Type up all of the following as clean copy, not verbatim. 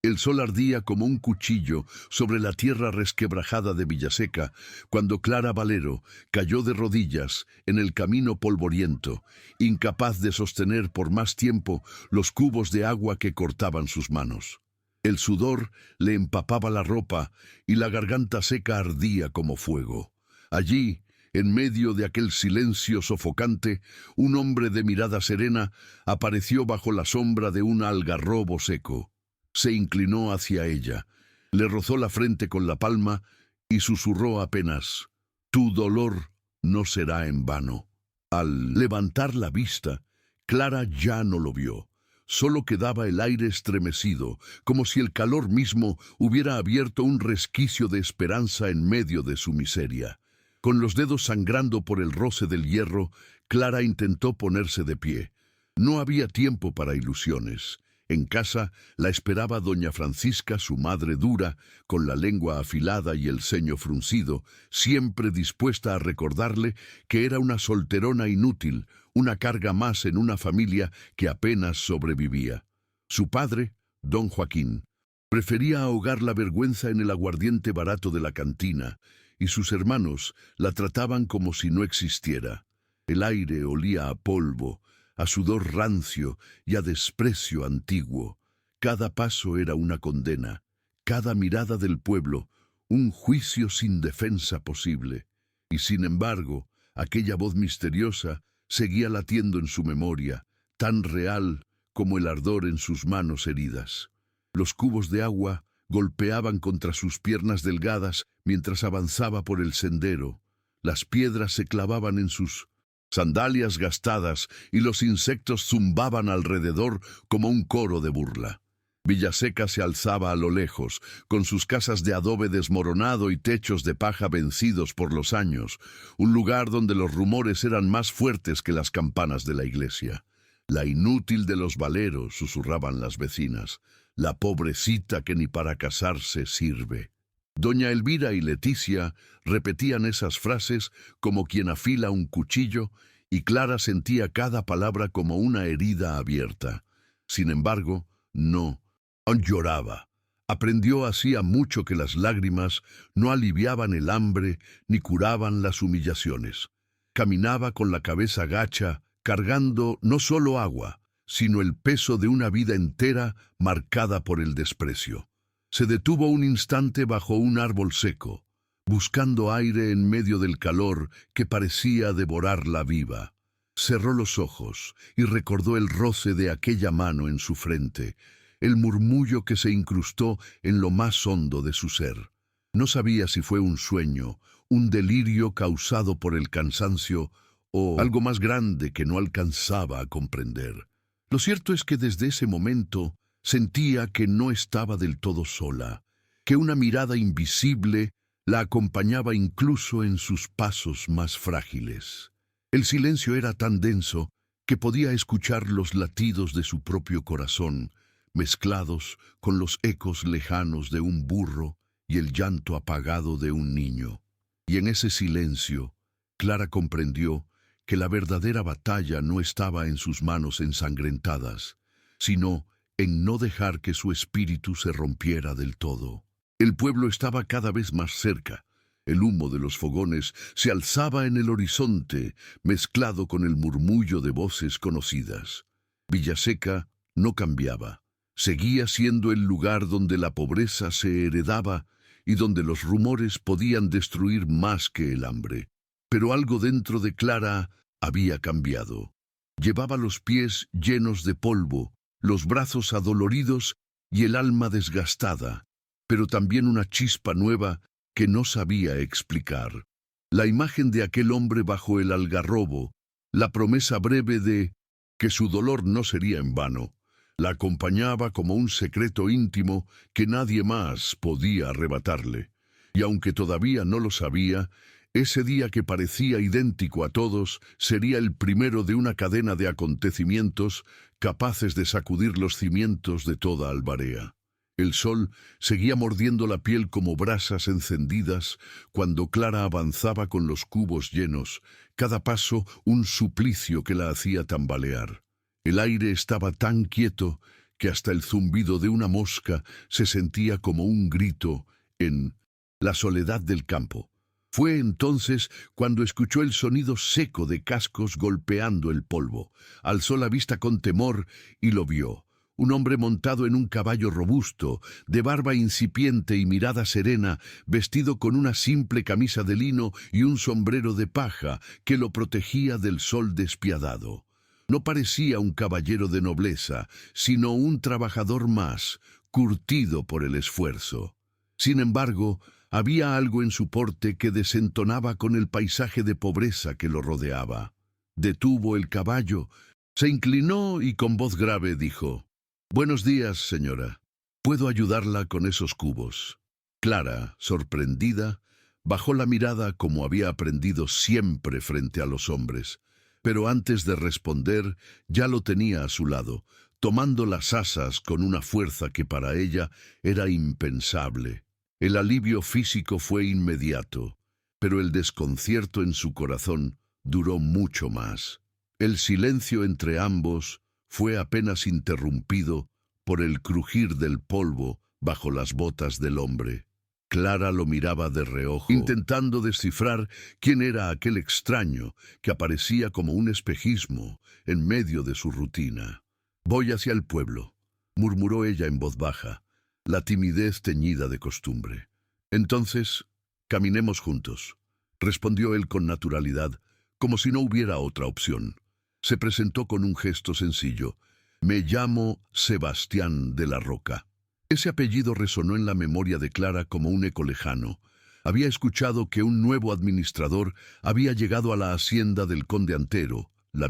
El sol ardía como un cuchillo sobre la tierra resquebrajada de Villaseca, cuando Clara Valero cayó de rodillas en el camino polvoriento, incapaz de sostener por más tiempo los cubos de agua que cortaban sus manos. El sudor le empapaba la ropa y la garganta seca ardía como fuego. Allí, en medio de aquel silencio sofocante, un hombre de mirada serena apareció bajo la sombra de un algarrobo seco. Se inclinó hacia ella, le rozó la frente con la palma y susurró apenas: «Tu dolor no será en vano». Al levantar la vista, Clara ya no lo vio. Solo quedaba el aire estremecido, como si el calor mismo hubiera abierto un resquicio de esperanza en medio de su miseria. Con los dedos sangrando por el roce del hierro, Clara intentó ponerse de pie. No había tiempo para ilusiones. En casa la esperaba doña Francisca, su madre dura, con la lengua afilada y el ceño fruncido, siempre dispuesta a recordarle que era una solterona inútil, una carga más en una familia que apenas sobrevivía. Su padre, don Joaquín, prefería ahogar la vergüenza en el aguardiente barato de la cantina, y sus hermanos la trataban como si no existiera. El aire olía a polvo, a sudor rancio y a desprecio antiguo. Cada paso era una condena, cada mirada del pueblo un juicio sin defensa posible. Y sin embargo, aquella voz misteriosa seguía latiendo en su memoria, tan real como el ardor en sus manos heridas. Los cubos de agua golpeaban contra sus piernas delgadas mientras avanzaba por el sendero. Las piedras se clavaban en sus sandalias gastadas y los insectos zumbaban alrededor como un coro de burla. Villaseca se alzaba a lo lejos, con sus casas de adobe desmoronado y techos de paja vencidos por los años, un lugar donde los rumores eran más fuertes que las campanas de la iglesia. «La inútil de los valeros», susurraban las vecinas, «la pobrecita que ni para casarse sirve». Doña Elvira y Leticia repetían esas frases como quien afila un cuchillo, y Clara sentía cada palabra como una herida abierta. Sin embargo, no lloraba. Aprendió hacía mucho que las lágrimas no aliviaban el hambre ni curaban las humillaciones. Caminaba con la cabeza gacha, cargando no solo agua, sino el peso de una vida entera marcada por el desprecio. Se detuvo un instante bajo un árbol seco, buscando aire en medio del calor que parecía devorarla viva. Cerró los ojos y recordó el roce de aquella mano en su frente, el murmullo que se incrustó en lo más hondo de su ser. No sabía si fue un sueño, un delirio causado por el cansancio o algo más grande que no alcanzaba a comprender. Lo cierto es que desde ese momento sentía que no estaba del todo sola, que una mirada invisible la acompañaba incluso en sus pasos más frágiles. El silencio era tan denso que podía escuchar los latidos de su propio corazón, mezclados con los ecos lejanos de un burro y el llanto apagado de un niño. Y en ese silencio, Clara comprendió que la verdadera batalla no estaba en sus manos ensangrentadas, sino en no dejar que su espíritu se rompiera del todo. El pueblo estaba cada vez más cerca. El humo de los fogones se alzaba en el horizonte, mezclado con el murmullo de voces conocidas. Villaseca no cambiaba. Seguía siendo el lugar donde la pobreza se heredaba y donde los rumores podían destruir más que el hambre. Pero algo dentro de Clara había cambiado. Llevaba los pies llenos de polvo, los brazos adoloridos y el alma desgastada, pero también una chispa nueva que no sabía explicar. La imagen de aquel hombre bajo el algarrobo, la promesa breve de que su dolor no sería en vano, la acompañaba como un secreto íntimo que nadie más podía arrebatarle. Y aunque todavía no lo sabía, ese día que parecía idéntico a todos sería el primero de una cadena de acontecimientos capaces de sacudir los cimientos de toda Alvarea. El sol seguía mordiendo la piel como brasas encendidas cuando Clara avanzaba con los cubos llenos, cada paso un suplicio que la hacía tambalear. El aire estaba tan quieto que hasta el zumbido de una mosca se sentía como un grito en la soledad del campo. Fue entonces cuando escuchó el sonido seco de cascos golpeando el polvo. Alzó la vista con temor y lo vio. Un hombre montado en un caballo robusto, de barba incipiente y mirada serena, vestido con una simple camisa de lino y un sombrero de paja que lo protegía del sol despiadado. No parecía un caballero de nobleza, sino un trabajador más, curtido por el esfuerzo. Sin embargo, había algo en su porte que desentonaba con el paisaje de pobreza que lo rodeaba. Detuvo el caballo, se inclinó y con voz grave dijo: «Buenos días, señora. ¿Puedo ayudarla con esos cubos?». Clara, sorprendida, bajó la mirada como había aprendido siempre frente a los hombres. Pero antes de responder, ya lo tenía a su lado, tomando las asas con una fuerza que para ella era impensable. El alivio físico fue inmediato, pero el desconcierto en su corazón duró mucho más. El silencio entre ambos fue apenas interrumpido por el crujir del polvo bajo las botas del hombre. Clara lo miraba de reojo, intentando descifrar quién era aquel extraño que aparecía como un espejismo en medio de su rutina. «Voy hacia el pueblo», murmuró ella en voz baja, la timidez teñida de costumbre. «Entonces, caminemos juntos», respondió él con naturalidad, como si no hubiera otra opción. Se presentó con un gesto sencillo: «Me llamo Sebastián de la Roca». Ese apellido resonó en la memoria de Clara como un eco lejano. Había escuchado que un nuevo administrador había llegado a la hacienda del conde Antero, la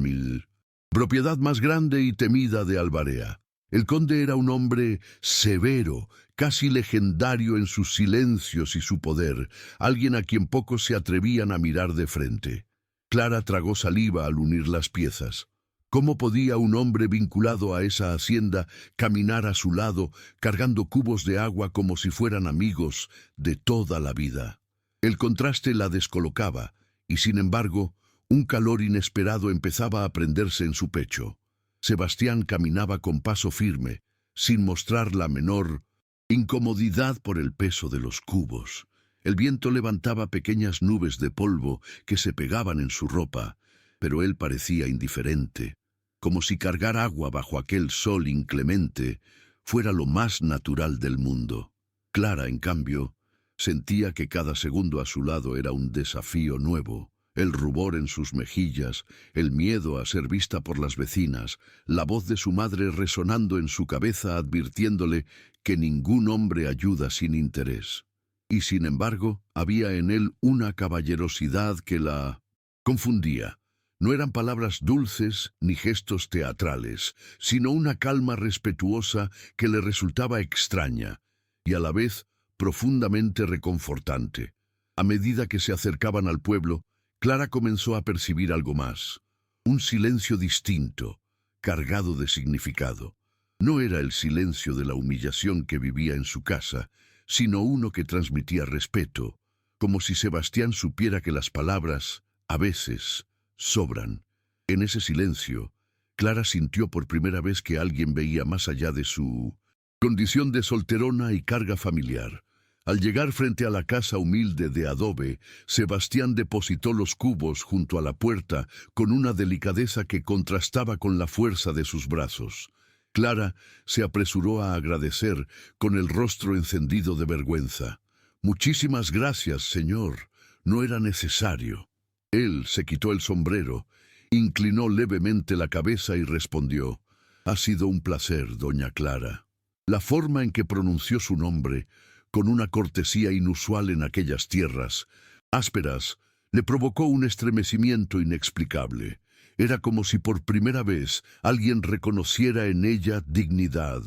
propiedad más grande y temida de Alvarea. El conde era un hombre severo, casi legendario en sus silencios y su poder, alguien a quien pocos se atrevían a mirar de frente. Clara tragó saliva al unir las piezas. ¿Cómo podía un hombre vinculado a esa hacienda caminar a su lado, cargando cubos de agua como si fueran amigos de toda la vida? El contraste la descolocaba, y sin embargo, un calor inesperado empezaba a prenderse en su pecho. Sebastián caminaba con paso firme, sin mostrar la menor incomodidad por el peso de los cubos. El viento levantaba pequeñas nubes de polvo que se pegaban en su ropa, pero él parecía indiferente, como si cargar agua bajo aquel sol inclemente fuera lo más natural del mundo. Clara, en cambio, sentía que cada segundo a su lado era un desafío nuevo. El rubor en sus mejillas, el miedo a ser vista por las vecinas, la voz de su madre resonando en su cabeza advirtiéndole que ningún hombre ayuda sin interés. Y sin embargo, había en él una caballerosidad que la confundía. No eran palabras dulces ni gestos teatrales, sino una calma respetuosa que le resultaba extraña y a la vez profundamente reconfortante. A medida que se acercaban al pueblo, Clara comenzó a percibir algo más, un silencio distinto, cargado de significado. No era el silencio de la humillación que vivía en su casa, sino uno que transmitía respeto, como si Sebastián supiera que las palabras, a veces, sobran. En ese silencio, Clara sintió por primera vez que alguien veía más allá de su condición de solterona y carga familiar. Al llegar frente a la casa humilde de adobe, Sebastián depositó los cubos junto a la puerta con una delicadeza que contrastaba con la fuerza de sus brazos. Clara se apresuró a agradecer con el rostro encendido de vergüenza. «Muchísimas gracias, señor. No era necesario». Él se quitó el sombrero, inclinó levemente la cabeza y respondió: «Ha sido un placer, doña Clara». La forma en que pronunció su nombre, con una cortesía inusual en aquellas tierras ásperas, le provocó un estremecimiento inexplicable. Era como si por primera vez alguien reconociera en ella dignidad,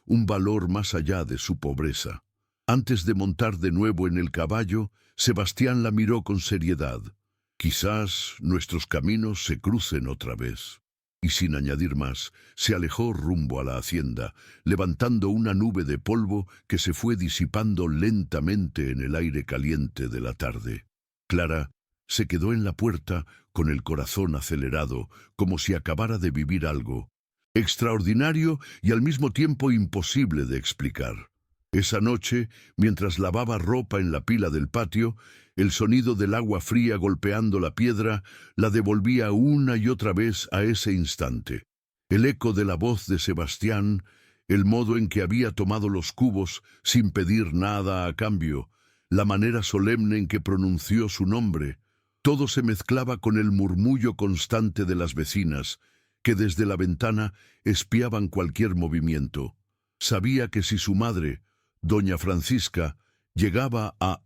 un valor más allá de su pobreza. Antes de montar de nuevo en el caballo, Sebastián la miró con seriedad. «Quizás nuestros caminos se crucen otra vez». Y sin añadir más, se alejó rumbo a la hacienda, levantando una nube de polvo que se fue disipando lentamente en el aire caliente de la tarde. Clara se quedó en la puerta con el corazón acelerado, como si acabara de vivir algo extraordinario y al mismo tiempo imposible de explicar. Esa noche, mientras lavaba ropa en la pila del patio, el sonido del agua fría golpeando la piedra la devolvía una y otra vez a ese instante. El eco de la voz de Sebastián, el modo en que había tomado los cubos sin pedir nada a cambio, la manera solemne en que pronunció su nombre, todo se mezclaba con el murmullo constante de las vecinas, que desde la ventana espiaban cualquier movimiento. Sabía que si su madre, doña Francisca, llegaba a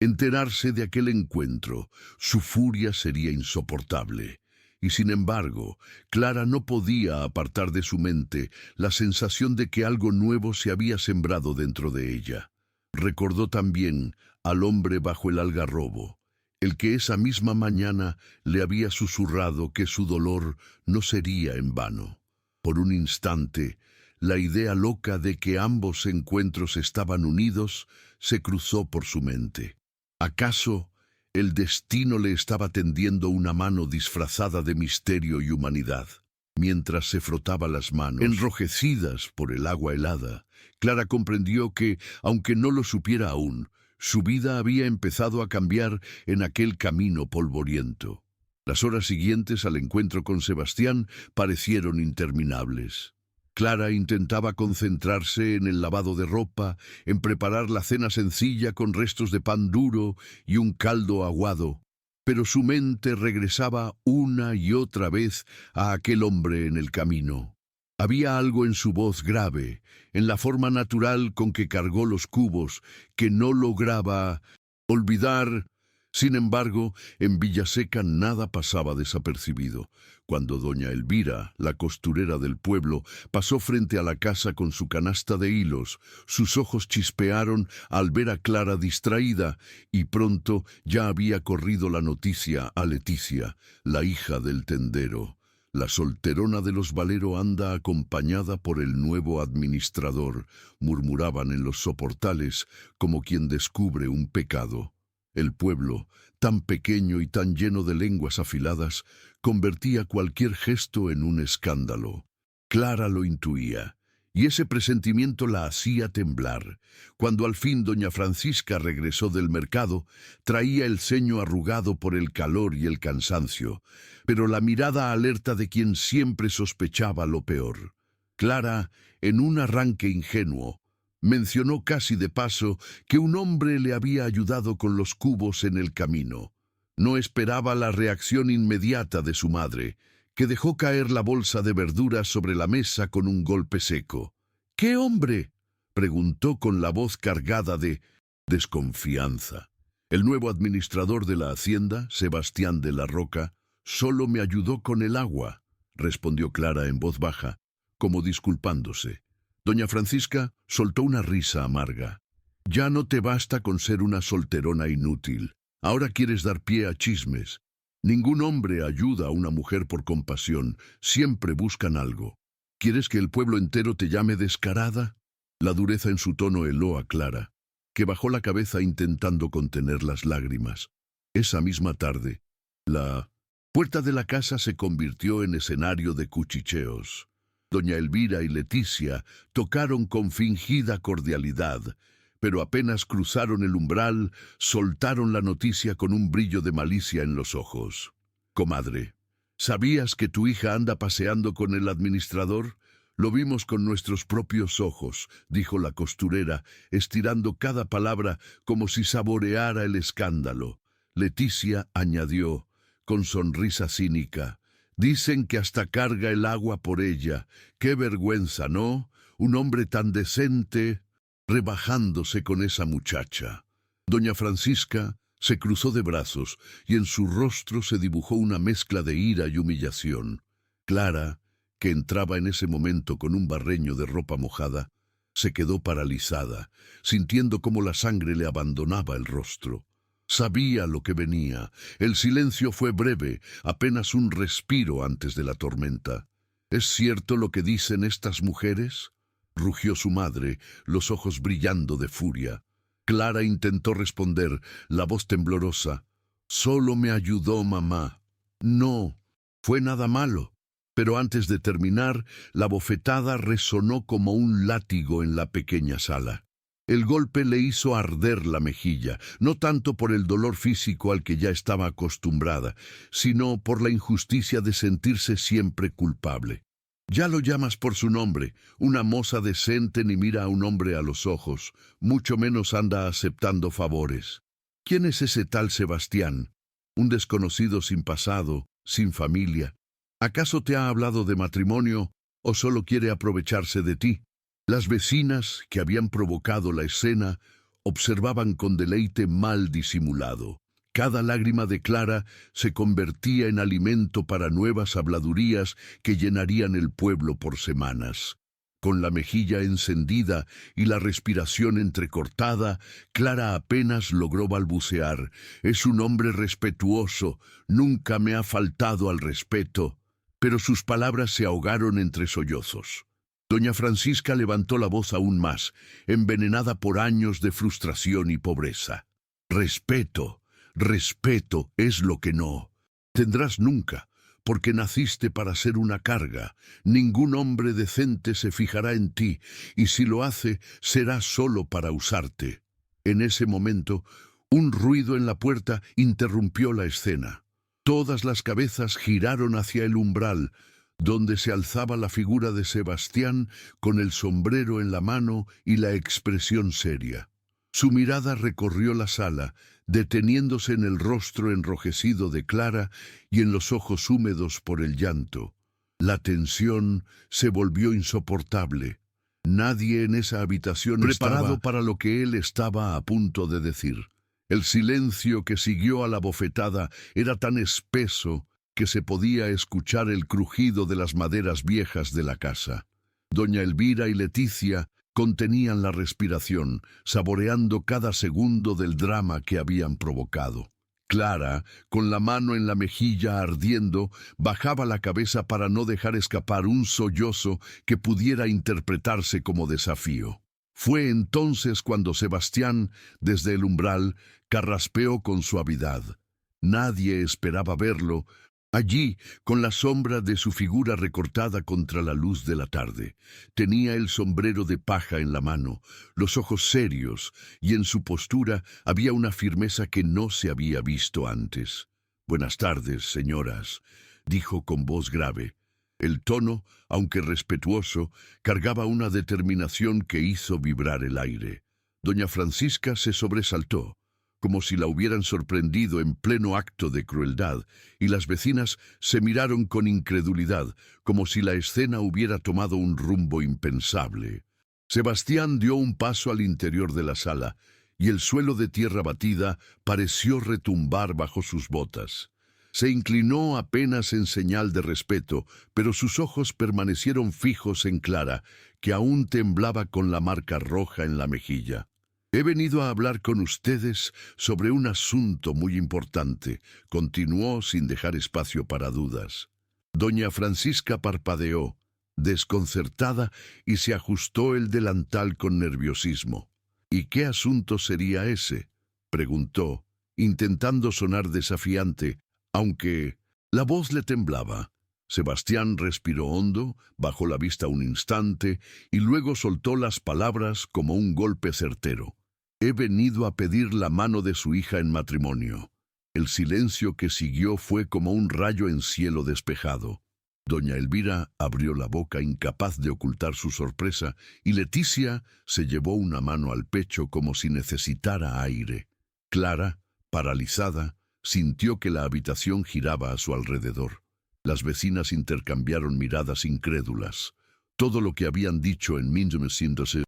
enterarse de aquel encuentro, su furia sería insoportable. Y sin embargo, Clara no podía apartar de su mente la sensación de que algo nuevo se había sembrado dentro de ella. Recordó también al hombre bajo el algarrobo, el que esa misma mañana le había susurrado que su dolor no sería en vano. Por un instante, la idea loca de que ambos encuentros estaban unidos se cruzó por su mente. ¿Acaso el destino le estaba tendiendo una mano disfrazada de misterio y humanidad? Mientras se frotaba las manos, enrojecidas por el agua helada, Clara comprendió que, aunque no lo supiera aún, su vida había empezado a cambiar en aquel camino polvoriento. Las horas siguientes al encuentro con Sebastián parecieron interminables. Clara intentaba concentrarse en el lavado de ropa, en preparar la cena sencilla con restos de pan duro y un caldo aguado, pero su mente regresaba una y otra vez a aquel hombre en el camino. Había algo en su voz grave, en la forma natural con que cargó los cubos, que no lograba olvidar. Sin embargo, en Villaseca nada pasaba desapercibido. Cuando doña Elvira, la costurera del pueblo, pasó frente a la casa con su canasta de hilos, sus ojos chispearon al ver a Clara distraída, y pronto ya había corrido la noticia a Leticia, la hija del tendero. La solterona de los Valero anda acompañada por el nuevo administrador, murmuraban en los soportales como quien descubre un pecado. El pueblo, tan pequeño y tan lleno de lenguas afiladas, convertía cualquier gesto en un escándalo. Clara lo intuía, y ese presentimiento la hacía temblar. Cuando al fin doña Francisca regresó del mercado, traía el ceño arrugado por el calor y el cansancio, pero la mirada alerta de quien siempre sospechaba lo peor. Clara, en un arranque ingenuo, mencionó casi de paso que un hombre le había ayudado con los cubos en el camino. No esperaba la reacción inmediata de su madre, que dejó caer la bolsa de verduras sobre la mesa con un golpe seco. ¿Qué hombre?, preguntó con la voz cargada de desconfianza. El nuevo administrador de la hacienda, Sebastián de la Roca, solo me ayudó con el agua, respondió Clara en voz baja, como disculpándose. Doña Francisca soltó una risa amarga. Ya no te basta con ser una solterona inútil. Ahora quieres dar pie a chismes. Ningún hombre ayuda a una mujer por compasión. Siempre buscan algo. ¿Quieres que el pueblo entero te llame descarada? La dureza en su tono heló a Clara, que bajó la cabeza intentando contener las lágrimas. Esa misma tarde, la puerta de la casa se convirtió en escenario de cuchicheos. Doña Elvira y Leticia tocaron con fingida cordialidad, pero apenas cruzaron el umbral, soltaron la noticia con un brillo de malicia en los ojos. Comadre, ¿sabías que tu hija anda paseando con el administrador? Lo vimos con nuestros propios ojos, dijo la costurera, estirando cada palabra como si saboreara el escándalo. Leticia añadió, con sonrisa cínica, dicen que hasta carga el agua por ella. ¡Qué vergüenza!, ¿no? Un hombre tan decente rebajándose con esa muchacha. Doña Francisca se cruzó de brazos y en su rostro se dibujó una mezcla de ira y humillación. Clara, que entraba en ese momento con un barreño de ropa mojada, se quedó paralizada, sintiendo cómo la sangre le abandonaba el rostro. Sabía lo que venía. El silencio fue breve, apenas un respiro antes de la tormenta. ¿Es cierto lo que dicen estas mujeres?, rugió su madre, los ojos brillando de furia. Clara intentó responder, la voz temblorosa. Solo me ayudó mamá. No, fue nada malo. Pero antes de terminar, la bofetada resonó como un látigo en la pequeña sala. El golpe le hizo arder la mejilla, no tanto por el dolor físico al que ya estaba acostumbrada, sino por la injusticia de sentirse siempre culpable. Ya lo llamas por su nombre. Una moza decente ni mira a un hombre a los ojos, mucho menos anda aceptando favores. ¿Quién es ese tal Sebastián? Un desconocido sin pasado, sin familia. ¿Acaso te ha hablado de matrimonio o solo quiere aprovecharse de ti? Las vecinas, que habían provocado la escena, observaban con deleite mal disimulado. Cada lágrima de Clara se convertía en alimento para nuevas habladurías que llenarían el pueblo por semanas. Con la mejilla encendida y la respiración entrecortada, Clara apenas logró balbucear: «Es un hombre respetuoso, nunca me ha faltado al respeto». Pero sus palabras se ahogaron entre sollozos. Doña Francisca levantó la voz aún más, envenenada por años de frustración y pobreza. «Respeto, respeto es lo que no tendrás nunca, porque naciste para ser una carga. Ningún hombre decente se fijará en ti, y si lo hace, será solo para usarte». En ese momento, un ruido en la puerta interrumpió la escena. Todas las cabezas giraron hacia el umbral, donde se alzaba la figura de Sebastián con el sombrero en la mano y la expresión seria. Su mirada recorrió la sala, deteniéndose en el rostro enrojecido de Clara y en los ojos húmedos por el llanto. La tensión se volvió insoportable. Nadie en esa habitación preparado para lo que él estaba a punto de decir. El silencio que siguió a la bofetada era tan espeso que se podía escuchar el crujido de las maderas viejas de la casa. Doña Elvira y Leticia contenían la respiración, saboreando cada segundo del drama que habían provocado. Clara, con la mano en la mejilla ardiendo, bajaba la cabeza para no dejar escapar un sollozo que pudiera interpretarse como desafío. Fue entonces cuando Sebastián, desde el umbral, carraspeó con suavidad. Nadie esperaba verlo, allí, con la sombra de su figura recortada contra la luz de la tarde. Tenía el sombrero de paja en la mano, los ojos serios, y en su postura había una firmeza que no se había visto antes. «Buenas tardes, señoras», dijo con voz grave. El tono, aunque respetuoso, cargaba una determinación que hizo vibrar el aire. Doña Francisca se sobresaltó, como si la hubieran sorprendido en pleno acto de crueldad, y las vecinas se miraron con incredulidad, como si la escena hubiera tomado un rumbo impensable. Sebastián dio un paso al interior de la sala, y el suelo de tierra batida pareció retumbar bajo sus botas. Se inclinó apenas en señal de respeto, pero sus ojos permanecieron fijos en Clara, que aún temblaba con la marca roja en la mejilla. «He venido a hablar con ustedes sobre un asunto muy importante», continuó sin dejar espacio para dudas. Doña Francisca parpadeó, desconcertada, y se ajustó el delantal con nerviosismo. «¿Y qué asunto sería ese?», preguntó, intentando sonar desafiante, aunque la voz le temblaba. Sebastián respiró hondo, bajó la vista un instante y luego soltó las palabras como un golpe certero. «He venido a pedir la mano de su hija en matrimonio». El silencio que siguió fue como un rayo en cielo despejado. Doña Elvira abrió la boca, incapaz de ocultar su sorpresa, y Leticia se llevó una mano al pecho como si necesitara aire. Clara, paralizada, sintió que la habitación giraba a su alrededor. Las vecinas intercambiaron miradas incrédulas. Todo lo que habían dicho en 1900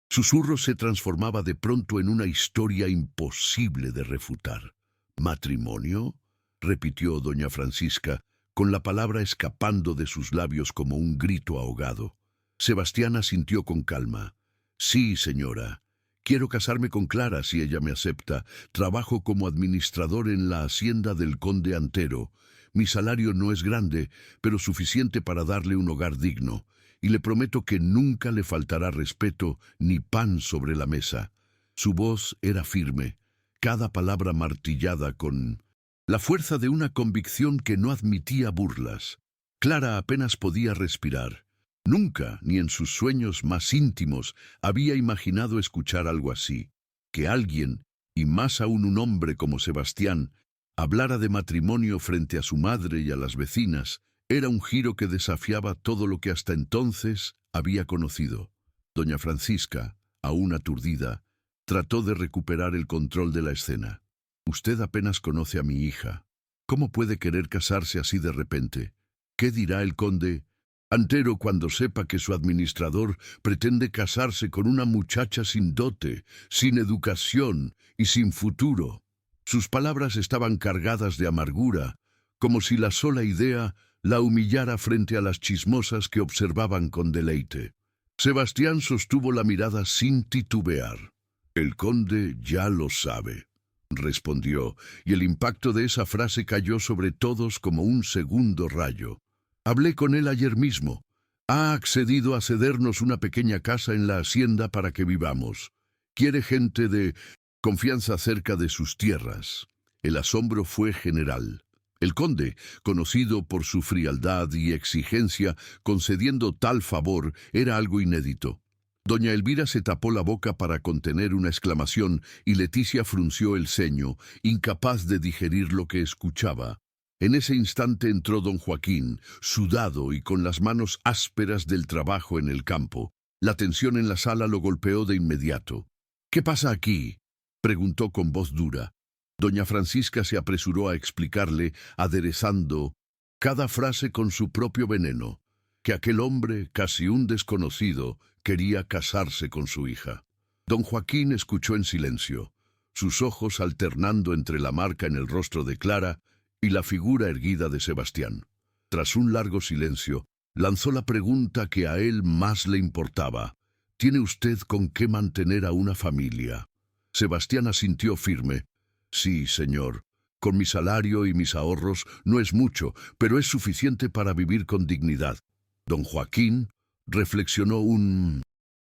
susurros se transformaba de pronto en una historia imposible de refutar. «¿Matrimonio?», repitió doña Francisca, con la palabra escapando de sus labios como un grito ahogado. Sebastián asintió con calma. «Sí, señora. Quiero casarme con Clara si ella me acepta. Trabajo como administrador en la hacienda del conde Antero. Mi salario no es grande, pero suficiente para darle un hogar digno. Y le prometo que nunca le faltará respeto ni pan sobre la mesa». Su voz era firme, cada palabra martillada con la fuerza de una convicción que no admitía burlas. Clara apenas podía respirar. Nunca, ni en sus sueños más íntimos, había imaginado escuchar algo así. Que alguien, y más aún un hombre como Sebastián, hablara de matrimonio frente a su madre y a las vecinas, era un giro que desafiaba todo lo que hasta entonces había conocido. Doña Francisca, aún aturdida, trató de recuperar el control de la escena. Usted apenas conoce a mi hija. ¿Cómo puede querer casarse así de repente? ¿Qué dirá el conde Antero cuando sepa que su administrador pretende casarse con una muchacha sin dote, sin educación y sin futuro? Sus palabras estaban cargadas de amargura, como si la sola idea la humillara frente a las chismosas que observaban con deleite. Sebastián sostuvo la mirada sin titubear. «El conde ya lo sabe», respondió, y el impacto de esa frase cayó sobre todos como un segundo rayo. «Hablé con él ayer mismo. Ha accedido a cedernos una pequeña casa en la hacienda para que vivamos. Quiere gente de confianza cerca de sus tierras». El asombro fue general. El conde, conocido por su frialdad y exigencia, concediendo tal favor, era algo inédito. Doña Elvira se tapó la boca para contener una exclamación y Leticia frunció el ceño, incapaz de digerir lo que escuchaba. En ese instante entró don Joaquín, sudado y con las manos ásperas del trabajo en el campo. La tensión en la sala lo golpeó de inmediato. «¿Qué pasa aquí?», preguntó con voz dura. Doña Francisca se apresuró a explicarle, aderezando cada frase con su propio veneno, que aquel hombre, casi un desconocido, quería casarse con su hija. Don Joaquín escuchó en silencio, sus ojos alternando entre la marca en el rostro de Clara y la figura erguida de Sebastián. Tras un largo silencio, lanzó la pregunta que a él más le importaba. «¿Tiene usted con qué mantener a una familia?». Sebastián asintió firme. «Sí, señor. Con mi salario y mis ahorros no es mucho, pero es suficiente para vivir con dignidad». Don Joaquín reflexionó un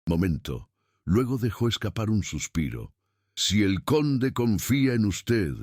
momento. Luego dejó escapar un suspiro. «Si el conde confía en usted,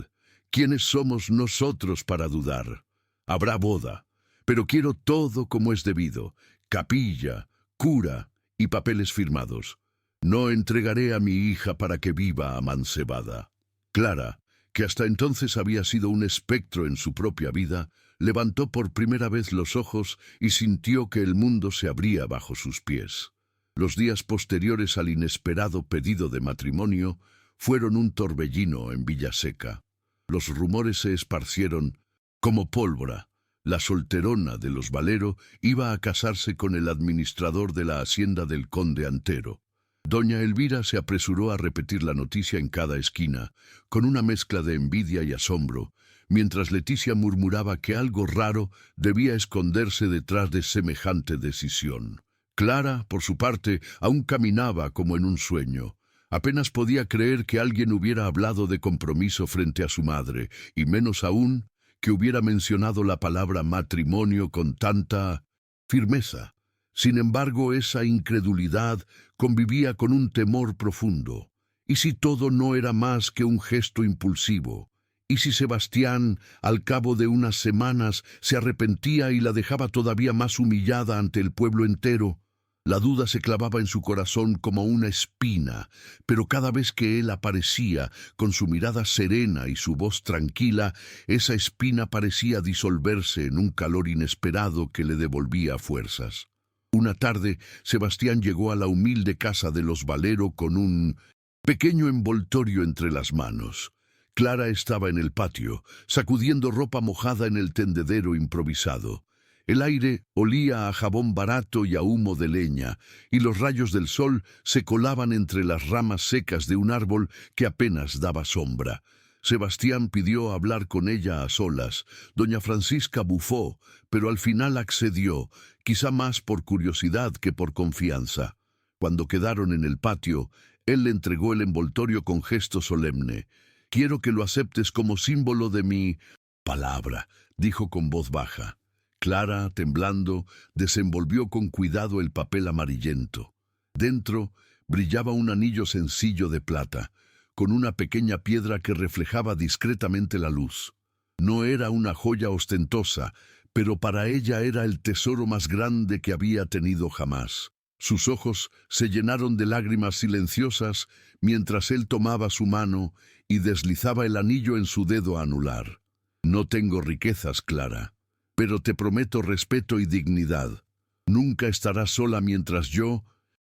¿quiénes somos nosotros para dudar? Habrá boda, pero quiero todo como es debido: capilla, cura y papeles firmados. No entregaré a mi hija para que viva amancebada». Clara, que hasta entonces había sido un espectro en su propia vida, levantó por primera vez los ojos y sintió que el mundo se abría bajo sus pies. Los días posteriores al inesperado pedido de matrimonio fueron un torbellino en Villaseca. Los rumores se esparcieron como pólvora. La solterona de los Valero iba a casarse con el administrador de la hacienda del conde Antero. Doña Elvira se apresuró a repetir la noticia en cada esquina, con una mezcla de envidia y asombro, mientras Leticia murmuraba que algo raro debía esconderse detrás de semejante decisión. Clara, por su parte, aún caminaba como en un sueño. Apenas podía creer que alguien hubiera hablado de compromiso frente a su madre, y menos aún que hubiera mencionado la palabra matrimonio con tanta firmeza. Sin embargo, esa incredulidad convivía con un temor profundo. ¿Y si todo no era más que un gesto impulsivo? ¿Y si Sebastián, al cabo de unas semanas, se arrepentía y la dejaba todavía más humillada ante el pueblo entero? La duda se clavaba en su corazón como una espina, pero cada vez que él aparecía, con su mirada serena y su voz tranquila, esa espina parecía disolverse en un calor inesperado que le devolvía fuerzas. Una tarde, Sebastián llegó a la humilde casa de los Valero con un pequeño envoltorio entre las manos. Clara estaba en el patio, sacudiendo ropa mojada en el tendedero improvisado. El aire olía a jabón barato y a humo de leña, y los rayos del sol se colaban entre las ramas secas de un árbol que apenas daba sombra. Sebastián pidió hablar con ella a solas. Doña Francisca bufó, pero al final accedió, quizá más por curiosidad que por confianza. Cuando quedaron en el patio, él le entregó el envoltorio con gesto solemne. «Quiero que lo aceptes como símbolo de mi palabra», dijo con voz baja. Clara, temblando, desenvolvió con cuidado el papel amarillento. Dentro brillaba un anillo sencillo de plata, con una pequeña piedra que reflejaba discretamente la luz. No era una joya ostentosa, pero para ella era el tesoro más grande que había tenido jamás. Sus ojos se llenaron de lágrimas silenciosas mientras él tomaba su mano y deslizaba el anillo en su dedo anular. No tengo riquezas, Clara, pero te prometo respeto y dignidad. Nunca estarás sola mientras yo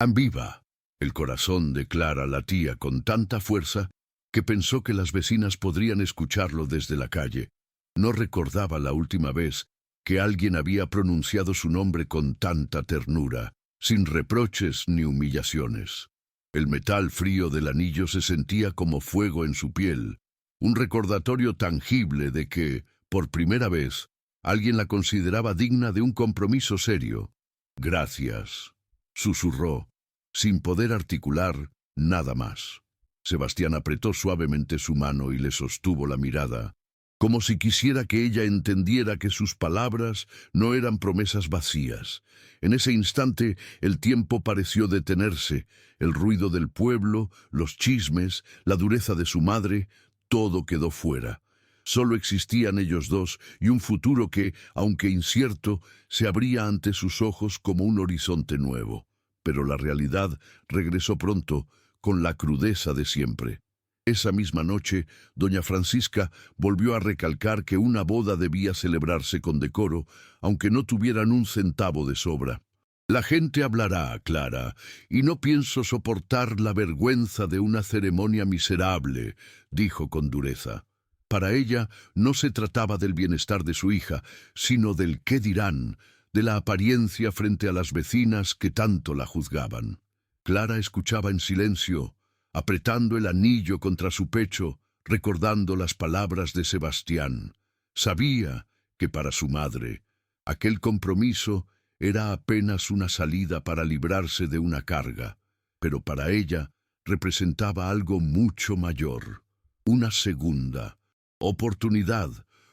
viva. El corazón de Clara latía con tanta fuerza que pensó que las vecinas podrían escucharlo desde la calle. No recordaba la última vez que alguien había pronunciado su nombre con tanta ternura, sin reproches ni humillaciones. El metal frío del anillo se sentía como fuego en su piel, un recordatorio tangible de que, por primera vez, alguien la consideraba digna de un compromiso serio. «Gracias», susurró, sin poder articular nada más. Sebastián apretó suavemente su mano y le sostuvo la mirada, como si quisiera que ella entendiera que sus palabras no eran promesas vacías. En ese instante el tiempo pareció detenerse, el ruido del pueblo, los chismes, la dureza de su madre, todo quedó fuera. Solo existían ellos dos y un futuro que, aunque incierto, se abría ante sus ojos como un horizonte nuevo. Pero la realidad regresó pronto, con la crudeza de siempre. Esa misma noche, doña Francisca volvió a recalcar que una boda debía celebrarse con decoro, aunque no tuvieran un centavo de sobra. «La gente hablará, Clara, y no pienso soportar la vergüenza de una ceremonia miserable», dijo con dureza. Para ella no se trataba del bienestar de su hija, sino del qué dirán, de la apariencia frente a las vecinas que tanto la juzgaban. Clara escuchaba en silencio, apretando el anillo contra su pecho, recordando las palabras de Sebastián. Sabía que para su madre, aquel compromiso era apenas una salida para librarse de una carga, pero para ella representaba algo mucho mayor, una segunda oportunidad,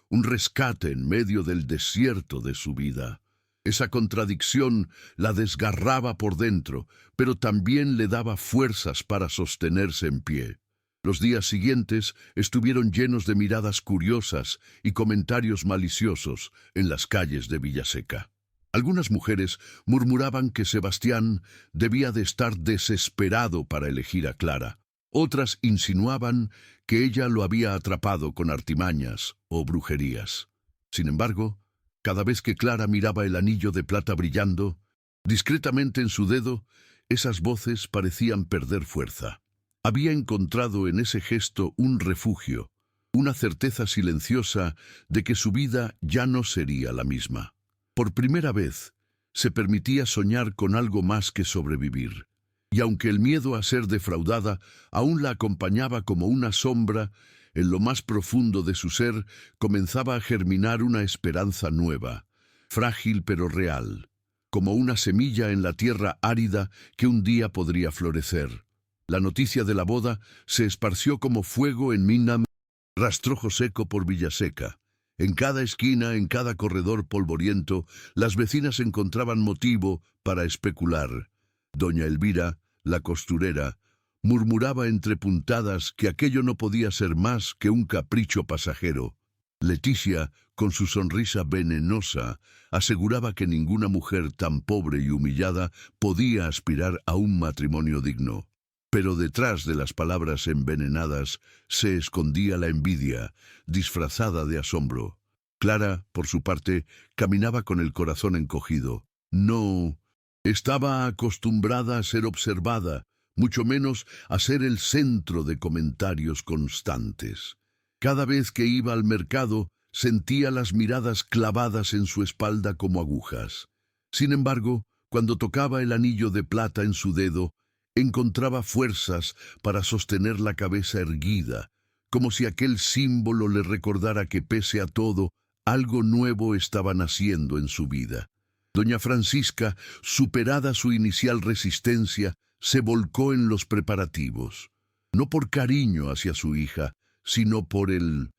un rescate en medio del desierto de su vida. Esa contradicción la desgarraba por dentro, pero también le daba fuerzas para sostenerse en pie. Los días siguientes estuvieron llenos de miradas curiosas y comentarios maliciosos en las calles de Villaseca. Algunas mujeres murmuraban que Sebastián debía de estar desesperado para elegir a Clara. Otras insinuaban que ella lo había atrapado con artimañas o brujerías. Sin embargo, cada vez que Clara miraba el anillo de plata brillando discretamente en su dedo, esas voces parecían perder fuerza. Había encontrado en ese gesto un refugio, una certeza silenciosa de que su vida ya no sería la misma. Por primera vez, se permitía soñar con algo más que sobrevivir. Y aunque el miedo a ser defraudada aún la acompañaba como una sombra, en lo más profundo de su ser comenzaba a germinar una esperanza nueva, frágil pero real, como una semilla en la tierra árida que un día podría florecer. La noticia de la boda se esparció como fuego en Minam, rastrojo seco por Villaseca. En cada esquina, en cada corredor polvoriento, las vecinas encontraban motivo para especular. Doña Elvira, la costurera, murmuraba entre puntadas que aquello no podía ser más que un capricho pasajero. Leticia, con su sonrisa venenosa, aseguraba que ninguna mujer tan pobre y humillada podía aspirar a un matrimonio digno. Pero detrás de las palabras envenenadas se escondía la envidia, disfrazada de asombro. Clara, por su parte, caminaba con el corazón encogido. No estaba acostumbrada a ser observada, mucho menos a ser el centro de comentarios constantes. Cada vez que iba al mercado, sentía las miradas clavadas en su espalda como agujas. Sin embargo, cuando tocaba el anillo de plata en su dedo, encontraba fuerzas para sostener la cabeza erguida, como si aquel símbolo le recordara que pese a todo, algo nuevo estaba naciendo en su vida. Doña Francisca, superada su inicial resistencia, se volcó en los preparativos, no por cariño hacia su hija, sino por el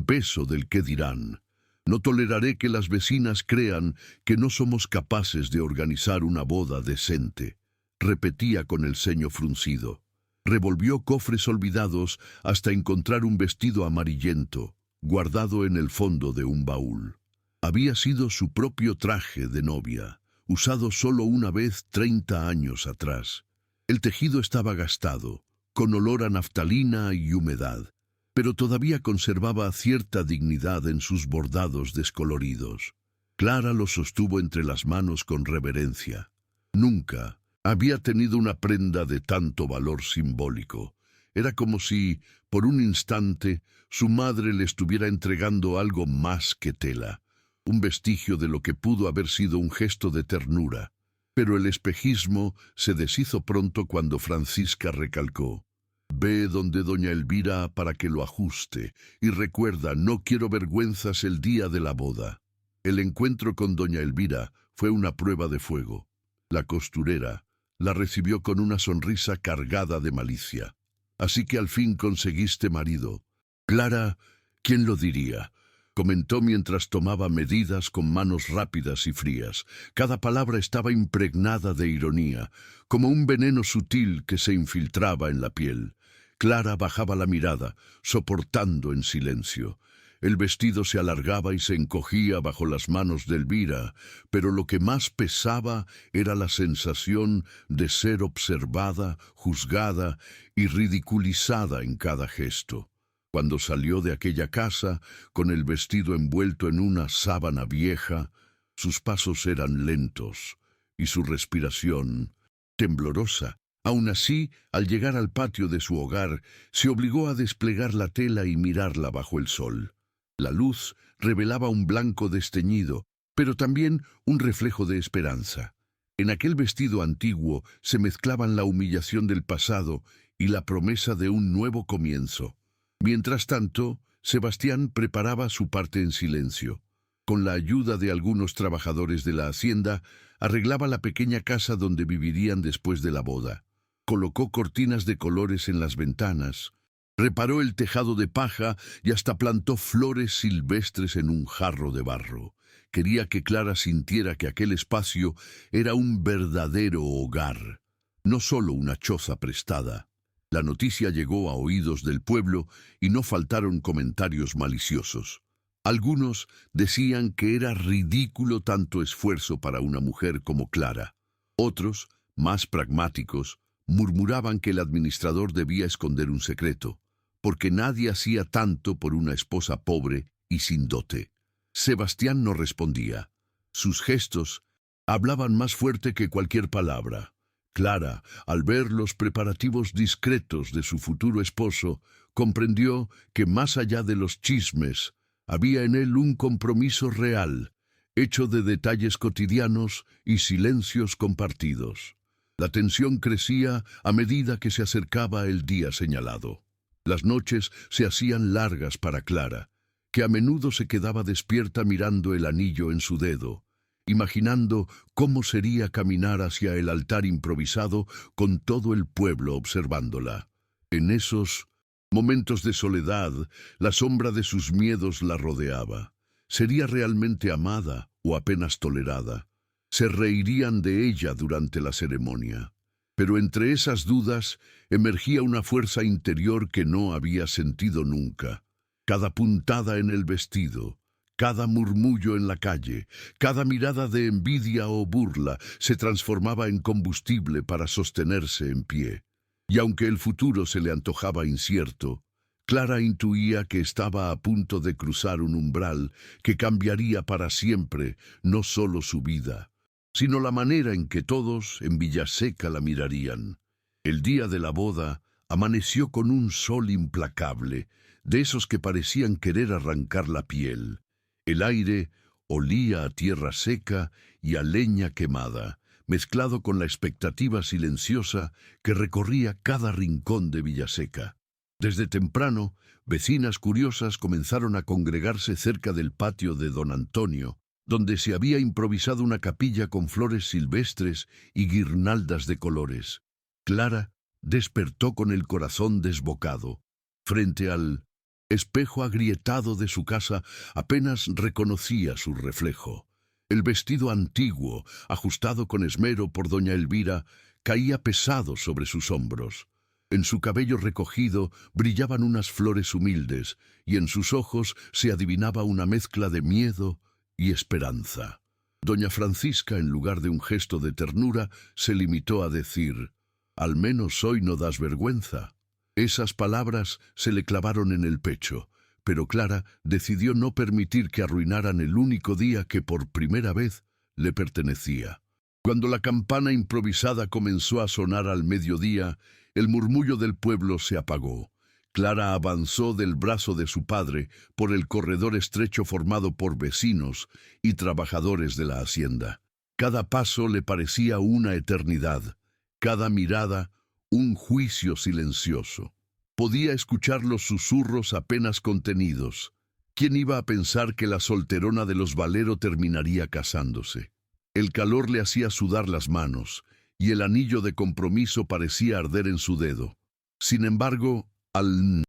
peso del qué dirán. No toleraré que las vecinas crean que no somos capaces de organizar una boda decente, repetía con el ceño fruncido. Revolvió cofres olvidados hasta encontrar un vestido amarillento, guardado en el fondo de un baúl. Había sido su propio traje de novia, usado solo una vez 30 años atrás. El tejido estaba gastado, con olor a naftalina y humedad, pero todavía conservaba cierta dignidad en sus bordados descoloridos. Clara lo sostuvo entre las manos con reverencia. Nunca había tenido una prenda de tanto valor simbólico. Era como si, por un instante, su madre le estuviera entregando algo más que tela, un vestigio de lo que pudo haber sido un gesto de ternura. Pero el espejismo se deshizo pronto cuando Francisca recalcó: «Ve donde doña Elvira para que lo ajuste, y recuerda, no quiero vergüenzas el día de la boda». El encuentro con doña Elvira fue una prueba de fuego. La costurera la recibió con una sonrisa cargada de malicia. «Así que al fin conseguiste marido». «Clara, ¿quién lo diría?», comentó mientras tomaba medidas con manos rápidas y frías. Cada palabra estaba impregnada de ironía, como un veneno sutil que se infiltraba en la piel. Clara bajaba la mirada, soportando en silencio. El vestido se alargaba y se encogía bajo las manos de Elvira, pero lo que más pesaba era la sensación de ser observada, juzgada y ridiculizada en cada gesto. Cuando salió de aquella casa, con el vestido envuelto en una sábana vieja, sus pasos eran lentos y su respiración temblorosa. Aun así, al llegar al patio de su hogar, se obligó a desplegar la tela y mirarla bajo el sol. La luz revelaba un blanco desteñido, pero también un reflejo de esperanza. En aquel vestido antiguo se mezclaban la humillación del pasado y la promesa de un nuevo comienzo. Mientras tanto, Sebastián preparaba su parte en silencio. Con la ayuda de algunos trabajadores de la hacienda, arreglaba la pequeña casa donde vivirían después de la boda. Colocó cortinas de colores en las ventanas, reparó el tejado de paja y hasta plantó flores silvestres en un jarro de barro. Quería que Clara sintiera que aquel espacio era un verdadero hogar, no solo una choza prestada. La noticia llegó a oídos del pueblo y no faltaron comentarios maliciosos. Algunos decían que era ridículo tanto esfuerzo para una mujer como Clara. Otros, más pragmáticos, murmuraban que el administrador debía esconder un secreto, porque nadie hacía tanto por una esposa pobre y sin dote. Sebastián no respondía. Sus gestos hablaban más fuerte que cualquier palabra. Clara, al ver los preparativos discretos de su futuro esposo, comprendió que más allá de los chismes, había en él un compromiso real, hecho de detalles cotidianos y silencios compartidos. La tensión crecía a medida que se acercaba el día señalado. Las noches se hacían largas para Clara, que a menudo se quedaba despierta mirando el anillo en su dedo, imaginando cómo sería caminar hacia el altar improvisado con todo el pueblo observándola. En esos momentos de soledad, la sombra de sus miedos la rodeaba. ¿Sería realmente amada o apenas tolerada? Se reirían de ella durante la ceremonia. Pero entre esas dudas emergía una fuerza interior que no había sentido nunca. Cada puntada en el vestido, cada murmullo en la calle, cada mirada de envidia o burla se transformaba en combustible para sostenerse en pie. Y aunque el futuro se le antojaba incierto, Clara intuía que estaba a punto de cruzar un umbral que cambiaría para siempre no solo su vida, sino la manera en que todos en Villaseca la mirarían. El día de la boda amaneció con un sol implacable, de esos que parecían querer arrancar la piel. El aire olía a tierra seca y a leña quemada, mezclado con la expectativa silenciosa que recorría cada rincón de Villaseca. Desde temprano, vecinas curiosas comenzaron a congregarse cerca del patio de don Antonio, donde se había improvisado una capilla con flores silvestres y guirnaldas de colores. Clara despertó con el corazón desbocado. Frente al espejo agrietado de su casa apenas reconocía su reflejo. El vestido antiguo, ajustado con esmero por doña Elvira, caía pesado sobre sus hombros. En su cabello recogido brillaban unas flores humildes, y en sus ojos se adivinaba una mezcla de miedo y esperanza. Doña Francisca, en lugar de un gesto de ternura, se limitó a decir: «Al menos hoy no das vergüenza». Esas palabras se le clavaron en el pecho, pero Clara decidió no permitir que arruinaran el único día que por primera vez le pertenecía. Cuando la campana improvisada comenzó a sonar al mediodía, el murmullo del pueblo se apagó. Clara avanzó del brazo de su padre por el corredor estrecho formado por vecinos y trabajadores de la hacienda. Cada paso le parecía una eternidad, cada mirada un juicio silencioso. Podía escuchar los susurros apenas contenidos. ¿Quién iba a pensar que la solterona de los Valero terminaría casándose? El calor le hacía sudar las manos, y el anillo de compromiso parecía arder en su dedo. Sin embargo, al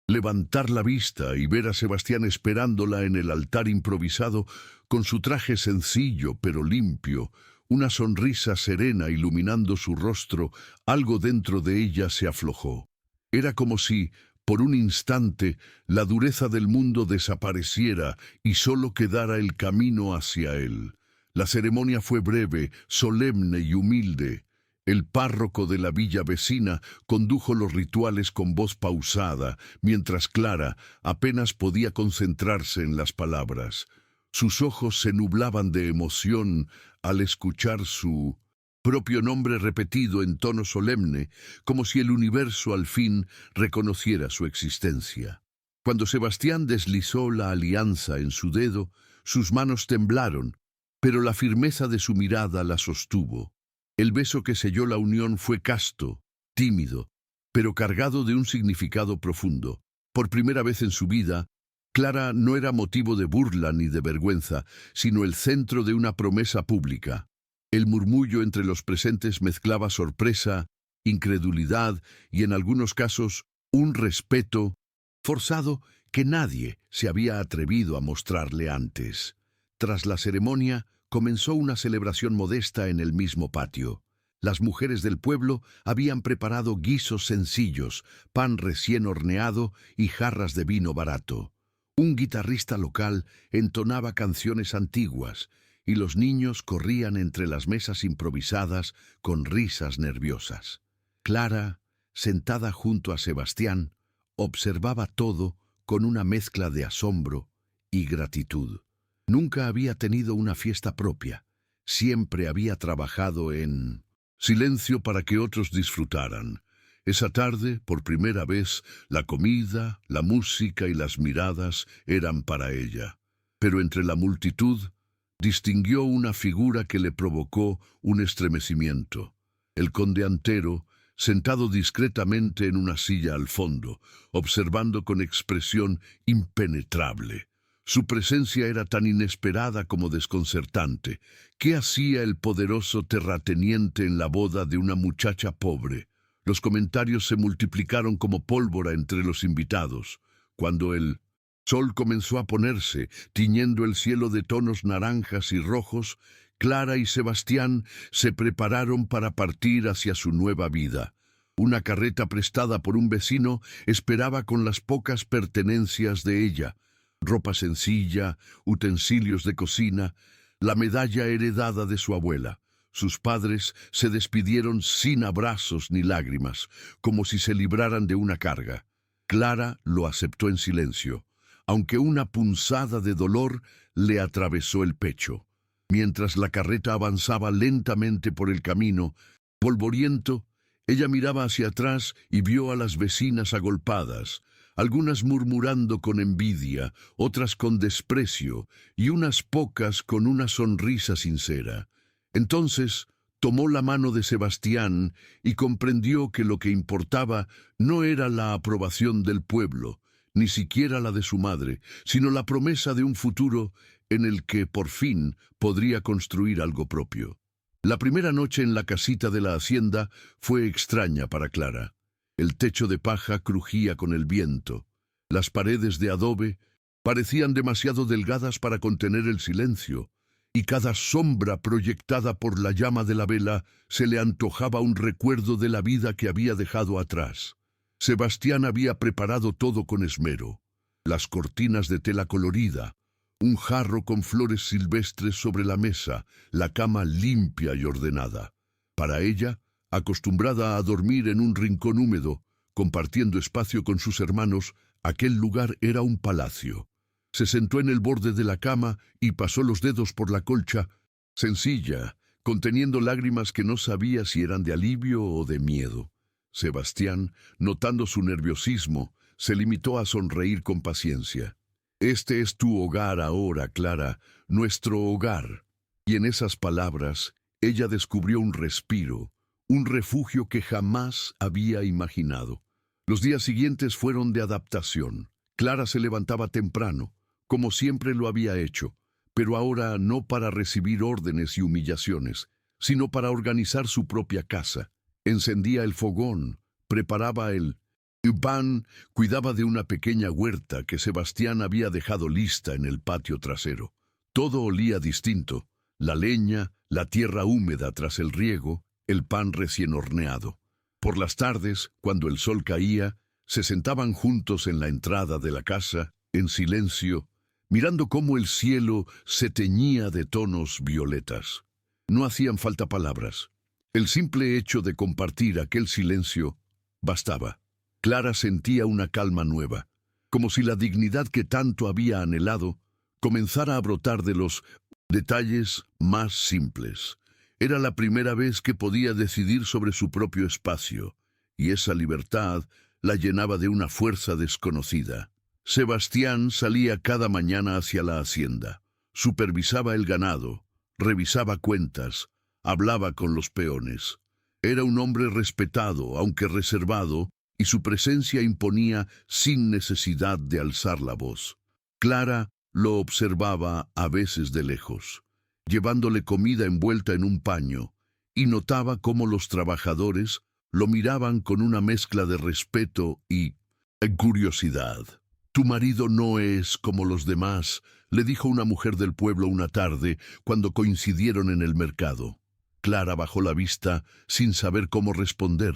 levantar la vista y ver a Sebastián esperándola en el altar improvisado, con su traje sencillo pero limpio, una sonrisa serena iluminando su rostro, algo dentro de ella se aflojó. Era como si, por un instante, la dureza del mundo desapareciera y solo quedara el camino hacia él. La ceremonia fue breve, solemne y humilde. El párroco de la villa vecina condujo los rituales con voz pausada, mientras Clara apenas podía concentrarse en las palabras. Sus ojos se nublaban de emoción al escuchar su propio nombre repetido en tono solemne, como si el universo al fin reconociera su existencia. Cuando Sebastián deslizó la alianza en su dedo, sus manos temblaron, pero la firmeza de su mirada la sostuvo. El beso que selló la unión fue casto, tímido, pero cargado de un significado profundo. Por primera vez en su vida, Clara no era motivo de burla ni de vergüenza, sino el centro de una promesa pública. El murmullo entre los presentes mezclaba sorpresa, incredulidad y, en algunos casos, un respeto forzado que nadie se había atrevido a mostrarle antes. Tras la ceremonia, comenzó una celebración modesta en el mismo patio. Las mujeres del pueblo habían preparado guisos sencillos, pan recién horneado y jarras de vino barato. Un guitarrista local entonaba canciones antiguas, y los niños corrían entre las mesas improvisadas con risas nerviosas. Clara, sentada junto a Sebastián, observaba todo con una mezcla de asombro y gratitud. Nunca había tenido una fiesta propia. Siempre había trabajado en silencio para que otros disfrutaran. Esa tarde, por primera vez, la comida, la música y las miradas eran para ella. Pero entre la multitud, distinguió una figura que le provocó un estremecimiento. El conde Antero, sentado discretamente en una silla al fondo, observando con expresión impenetrable. Su presencia era tan inesperada como desconcertante. ¿Qué hacía el poderoso terrateniente en la boda de una muchacha pobre? Los comentarios se multiplicaron como pólvora entre los invitados. Cuando el sol comenzó a ponerse, tiñendo el cielo de tonos naranjas y rojos, Clara y Sebastián se prepararon para partir hacia su nueva vida. Una carreta prestada por un vecino esperaba con las pocas pertenencias de ella: ropa sencilla, utensilios de cocina, la medalla heredada de su abuela. Sus padres se despidieron sin abrazos ni lágrimas, como si se libraran de una carga. Clara lo aceptó en silencio, aunque una punzada de dolor le atravesó el pecho. Mientras la carreta avanzaba lentamente por el camino polvoriento, ella miraba hacia atrás y vio a las vecinas agolpadas, algunas murmurando con envidia, otras con desprecio y unas pocas con una sonrisa sincera. Entonces tomó la mano de Sebastián y comprendió que lo que importaba no era la aprobación del pueblo, ni siquiera la de su madre, sino la promesa de un futuro en el que por fin podría construir algo propio. La primera noche en la casita de la hacienda fue extraña para Clara. El techo de paja crujía con el viento. Las paredes de adobe parecían demasiado delgadas para contener el silencio, y cada sombra proyectada por la llama de la vela se le antojaba un recuerdo de la vida que había dejado atrás. Sebastián había preparado todo con esmero: las cortinas de tela colorida, un jarro con flores silvestres sobre la mesa, la cama limpia y ordenada. Para ella, acostumbrada a dormir en un rincón húmedo, compartiendo espacio con sus hermanos, aquel lugar era un palacio. Se sentó en el borde de la cama y pasó los dedos por la colcha, sencilla, conteniendo lágrimas que no sabía si eran de alivio o de miedo. Sebastián, notando su nerviosismo, se limitó a sonreír con paciencia. «Este es tu hogar ahora, Clara, nuestro hogar». Y en esas palabras, ella descubrió un respiro, un refugio que jamás había imaginado. Los días siguientes fueron de adaptación. Clara se levantaba temprano, como siempre lo había hecho, pero ahora no para recibir órdenes y humillaciones, sino para organizar su propia casa. Encendía el fogón, preparaba el pan, cuidaba de una pequeña huerta que Sebastián había dejado lista en el patio trasero. Todo olía distinto: la leña, la tierra húmeda tras el riego, el pan recién horneado. Por las tardes, cuando el sol caía, se sentaban juntos en la entrada de la casa, en silencio, mirando cómo el cielo se teñía de tonos violetas. No hacían falta palabras. El simple hecho de compartir aquel silencio bastaba. Clara sentía una calma nueva, como si la dignidad que tanto había anhelado comenzara a brotar de los detalles más simples. Era la primera vez que podía decidir sobre su propio espacio, y esa libertad la llenaba de una fuerza desconocida. Sebastián salía cada mañana hacia la hacienda, supervisaba el ganado, revisaba cuentas, hablaba con los peones. Era un hombre respetado, aunque reservado, y su presencia imponía sin necesidad de alzar la voz. Clara lo observaba a veces de lejos, llevándole comida envuelta en un paño, y notaba cómo los trabajadores lo miraban con una mezcla de respeto y curiosidad. «Tu marido no es como los demás», le dijo una mujer del pueblo una tarde cuando coincidieron en el mercado. Clara bajó la vista sin saber cómo responder.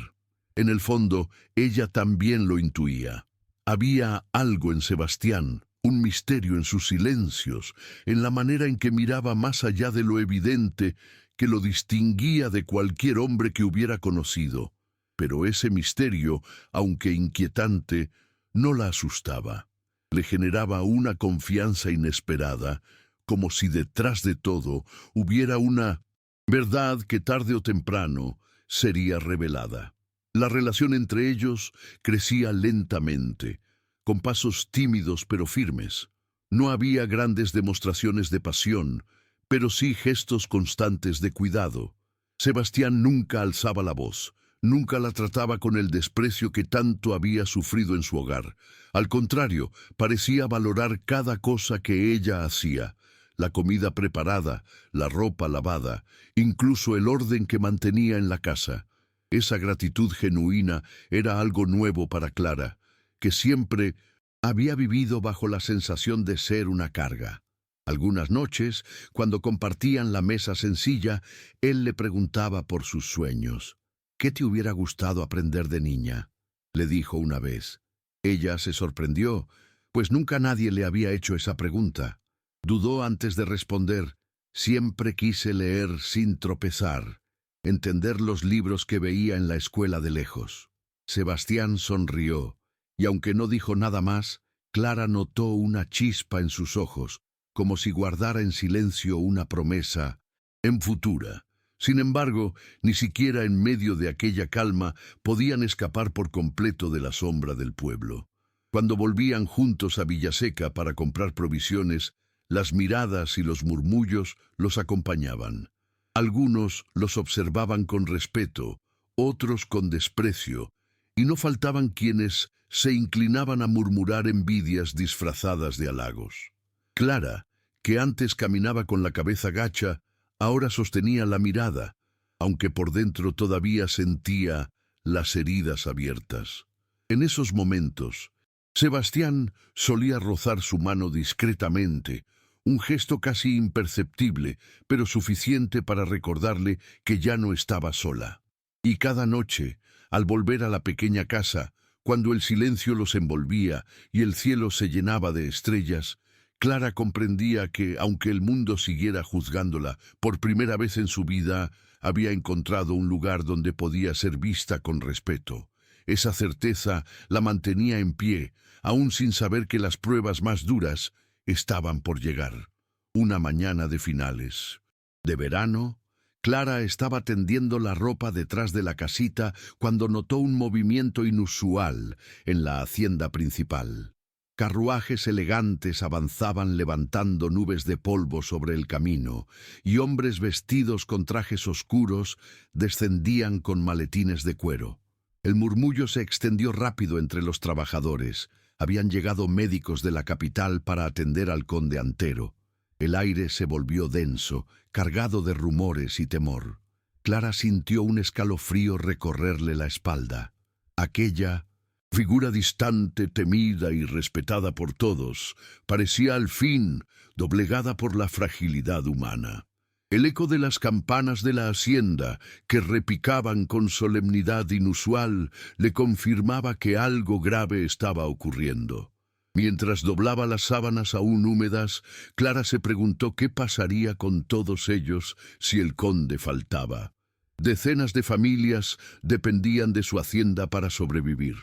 En el fondo, ella también lo intuía. Había algo en Sebastián, un misterio en sus silencios, en la manera en que miraba más allá de lo evidente, que lo distinguía de cualquier hombre que hubiera conocido. Pero ese misterio, aunque inquietante, no la asustaba. Le generaba una confianza inesperada, como si detrás de todo hubiera una verdad que tarde o temprano sería revelada. La relación entre ellos crecía lentamente, con pasos tímidos pero firmes. No había grandes demostraciones de pasión, pero sí gestos constantes de cuidado. Sebastián nunca alzaba la voz, nunca la trataba con el desprecio que tanto había sufrido en su hogar. Al contrario, parecía valorar cada cosa que ella hacía: la comida preparada, la ropa lavada, incluso el orden que mantenía en la casa. Esa gratitud genuina era algo nuevo para Clara, que siempre había vivido bajo la sensación de ser una carga. Algunas noches, cuando compartían la mesa sencilla, él le preguntaba por sus sueños. «¿Qué te hubiera gustado aprender de niña?», le dijo una vez. Ella se sorprendió, pues nunca nadie le había hecho esa pregunta. Dudó antes de responder. «Siempre quise leer sin tropezar, entender los libros que veía en la escuela de lejos». Sebastián sonrió, y aunque no dijo nada más, Clara notó una chispa en sus ojos, como si guardara en silencio una promesa en futura. Sin embargo, ni siquiera en medio de aquella calma podían escapar por completo de la sombra del pueblo. Cuando volvían juntos a Villaseca para comprar provisiones, las miradas y los murmullos los acompañaban. Algunos los observaban con respeto, otros con desprecio, y no faltaban quienes se inclinaban a murmurar envidias disfrazadas de halagos. Clara, que antes caminaba con la cabeza gacha, ahora sostenía la mirada, aunque por dentro todavía sentía las heridas abiertas. En esos momentos, Sebastián solía rozar su mano discretamente, un gesto casi imperceptible, pero suficiente para recordarle que ya no estaba sola. Y cada noche, al volver a la pequeña casa, cuando el silencio los envolvía y el cielo se llenaba de estrellas, Clara comprendía que, aunque el mundo siguiera juzgándola, por primera vez en su vida había encontrado un lugar donde podía ser vista con respeto. Esa certeza la mantenía en pie, aún sin saber que las pruebas más duras estaban por llegar. Una mañana de finales de verano, Clara estaba tendiendo la ropa detrás de la casita cuando notó un movimiento inusual en la hacienda principal. Carruajes elegantes avanzaban levantando nubes de polvo sobre el camino, y hombres vestidos con trajes oscuros descendían con maletines de cuero. El murmullo se extendió rápido entre los trabajadores. Habían llegado médicos de la capital para atender al conde Antero. El aire se volvió denso, cargado de rumores y temor. Clara sintió un escalofrío recorrerle la espalda. Aquella figura distante, temida y respetada por todos, parecía al fin doblegada por la fragilidad humana. El eco de las campanas de la hacienda, que repicaban con solemnidad inusual, le confirmaba que algo grave estaba ocurriendo. Mientras doblaba las sábanas aún húmedas, Clara se preguntó qué pasaría con todos ellos si el conde faltaba. Decenas de familias dependían de su hacienda para sobrevivir.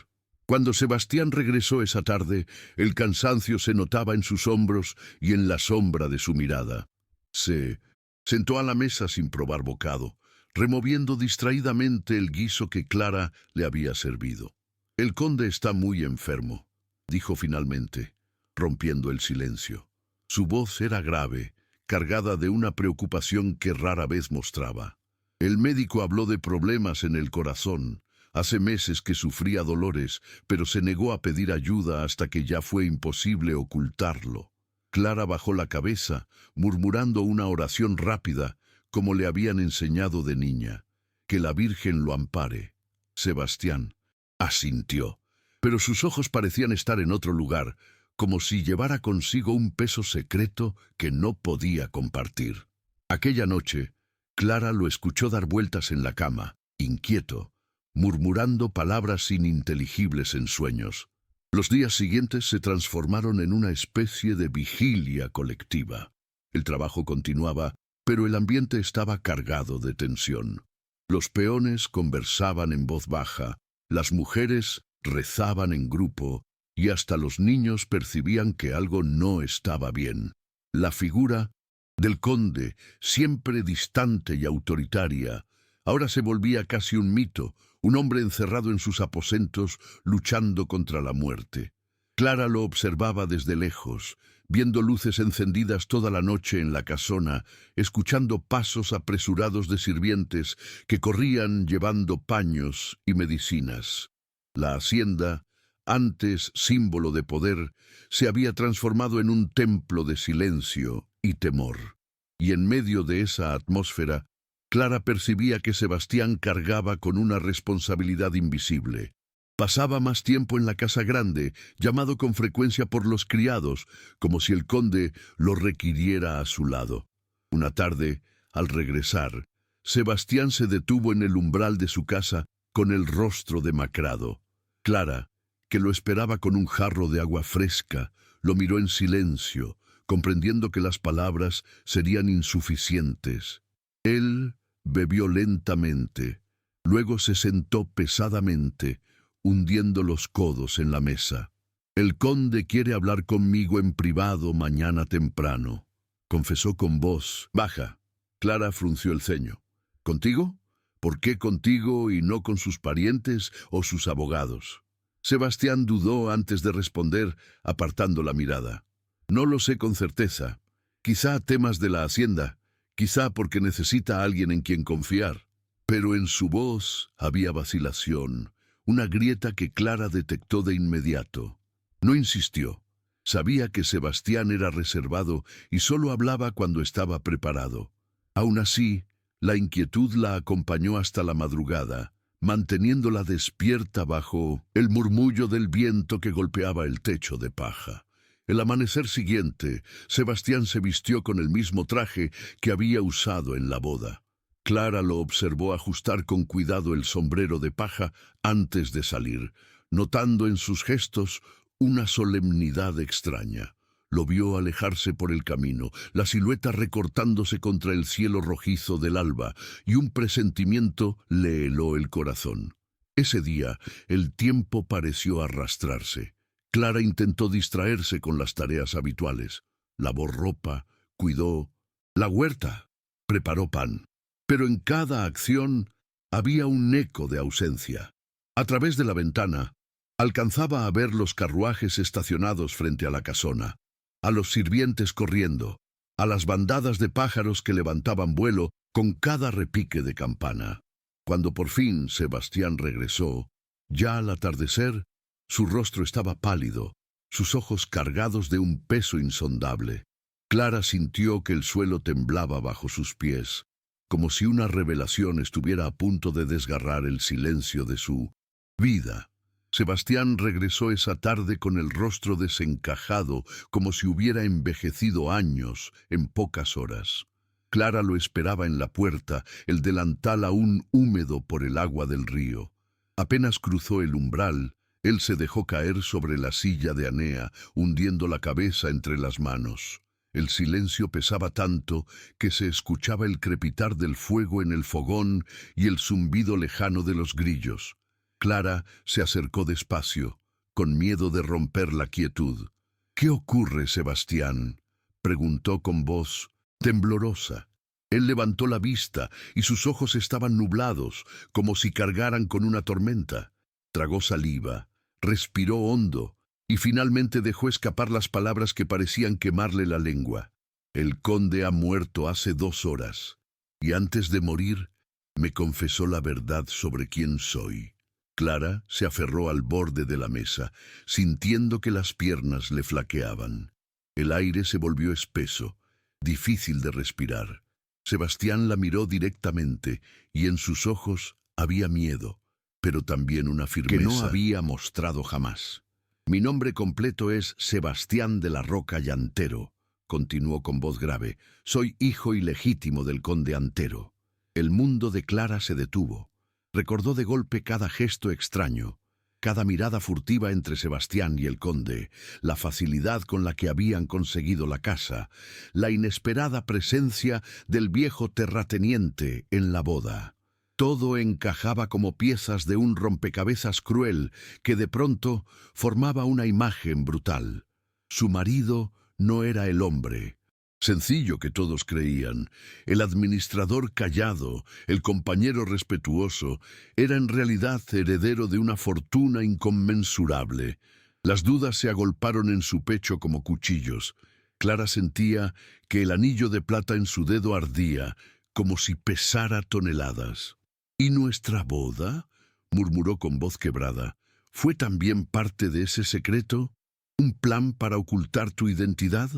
Cuando Sebastián regresó esa tarde, el cansancio se notaba en sus hombros y en la sombra de su mirada. Se sentó a la mesa sin probar bocado, removiendo distraídamente el guiso que Clara le había servido. «El conde está muy enfermo», dijo finalmente, rompiendo el silencio. Su voz era grave, cargada de una preocupación que rara vez mostraba. El médico habló de problemas en el corazón. Hace meses que sufría dolores, pero se negó a pedir ayuda hasta que ya fue imposible ocultarlo. Clara bajó la cabeza, murmurando una oración rápida, como le habían enseñado de niña. «Que la Virgen lo ampare». Sebastián asintió, pero sus ojos parecían estar en otro lugar, como si llevara consigo un peso secreto que no podía compartir. Aquella noche, Clara lo escuchó dar vueltas en la cama, inquieto, murmurando palabras ininteligibles en sueños. Los días siguientes se transformaron en una especie de vigilia colectiva. El trabajo continuaba, pero el ambiente estaba cargado de tensión. Los peones conversaban en voz baja, las mujeres rezaban en grupo, y hasta los niños percibían que algo no estaba bien. La figura del conde, siempre distante y autoritaria, ahora se volvía casi un mito, un hombre encerrado en sus aposentos, luchando contra la muerte. Clara lo observaba desde lejos, viendo luces encendidas toda la noche en la casona, escuchando pasos apresurados de sirvientes que corrían llevando paños y medicinas. La hacienda, antes símbolo de poder, se había transformado en un templo de silencio y temor. Y en medio de esa atmósfera, Clara percibía que Sebastián cargaba con una responsabilidad invisible. Pasaba más tiempo en la casa grande, llamado con frecuencia por los criados, como si el conde lo requiriera a su lado. Una tarde, al regresar, Sebastián se detuvo en el umbral de su casa con el rostro demacrado. Clara, que lo esperaba con un jarro de agua fresca, lo miró en silencio, comprendiendo que las palabras serían insuficientes. Él bebió lentamente, luego se sentó pesadamente, hundiendo los codos en la mesa. «El conde quiere hablar conmigo en privado mañana temprano», confesó con voz baja. Clara frunció el ceño. «¿Contigo? ¿Por qué contigo y no con sus parientes o sus abogados?» Sebastián dudó antes de responder, apartando la mirada. «No lo sé con certeza. Quizá temas de la hacienda, quizá porque necesita a alguien en quien confiar». Pero en su voz había vacilación, una grieta que Clara detectó de inmediato. No insistió. Sabía que Sebastián era reservado y solo hablaba cuando estaba preparado. Aún así, la inquietud la acompañó hasta la madrugada, manteniéndola despierta bajo el murmullo del viento que golpeaba el techo de paja. El amanecer siguiente, Sebastián se vistió con el mismo traje que había usado en la boda. Clara lo observó ajustar con cuidado el sombrero de paja antes de salir, notando en sus gestos una solemnidad extraña. Lo vio alejarse por el camino, la silueta recortándose contra el cielo rojizo del alba, y un presentimiento le heló el corazón. Ese día, el tiempo pareció arrastrarse. Clara intentó distraerse con las tareas habituales. Lavó ropa, cuidó la huerta, preparó pan. Pero en cada acción había un eco de ausencia. A través de la ventana, alcanzaba a ver los carruajes estacionados frente a la casona, a los sirvientes corriendo, a las bandadas de pájaros que levantaban vuelo con cada repique de campana. Cuando por fin Sebastián regresó, ya al atardecer, su rostro estaba pálido, sus ojos cargados de un peso insondable. Clara sintió que el suelo temblaba bajo sus pies, como si una revelación estuviera a punto de desgarrar el silencio de su vida. Sebastián regresó esa tarde con el rostro desencajado, como si hubiera envejecido años en pocas horas. Clara lo esperaba en la puerta, el delantal aún húmedo por el agua del río. Apenas cruzó el umbral, él se dejó caer sobre la silla de Anea, hundiendo la cabeza entre las manos. El silencio pesaba tanto que se escuchaba el crepitar del fuego en el fogón y el zumbido lejano de los grillos. Clara se acercó despacio, con miedo de romper la quietud. «¿Qué ocurre, Sebastián?», preguntó con voz temblorosa. Él levantó la vista y sus ojos estaban nublados, como si cargaran con una tormenta. Tragó saliva, respiró hondo y finalmente dejó escapar las palabras que parecían quemarle la lengua. «El conde ha muerto hace 2 horas, y antes de morir me confesó la verdad sobre quién soy». Clara se aferró al borde de la mesa, sintiendo que las piernas le flaqueaban. El aire se volvió espeso, difícil de respirar. Sebastián la miró directamente, y en sus ojos había miedo, pero también una firmeza que no había mostrado jamás. «Mi nombre completo es Sebastián de la Roca y Antero», continuó con voz grave. «Soy hijo ilegítimo del conde Antero». El mundo de Clara se detuvo. Recordó de golpe cada gesto extraño, cada mirada furtiva entre Sebastián y el conde, la facilidad con la que habían conseguido la casa, la inesperada presencia del viejo terrateniente en la boda. Todo encajaba como piezas de un rompecabezas cruel que de pronto formaba una imagen brutal. Su marido no era el hombre sencillo que todos creían. El administrador callado, el compañero respetuoso, era en realidad heredero de una fortuna inconmensurable. Las dudas se agolparon en su pecho como cuchillos. Clara sentía que el anillo de plata en su dedo ardía, como si pesara toneladas. «¿Y nuestra boda?», murmuró con voz quebrada. «¿Fue también parte de ese secreto? ¿Un plan para ocultar tu identidad?».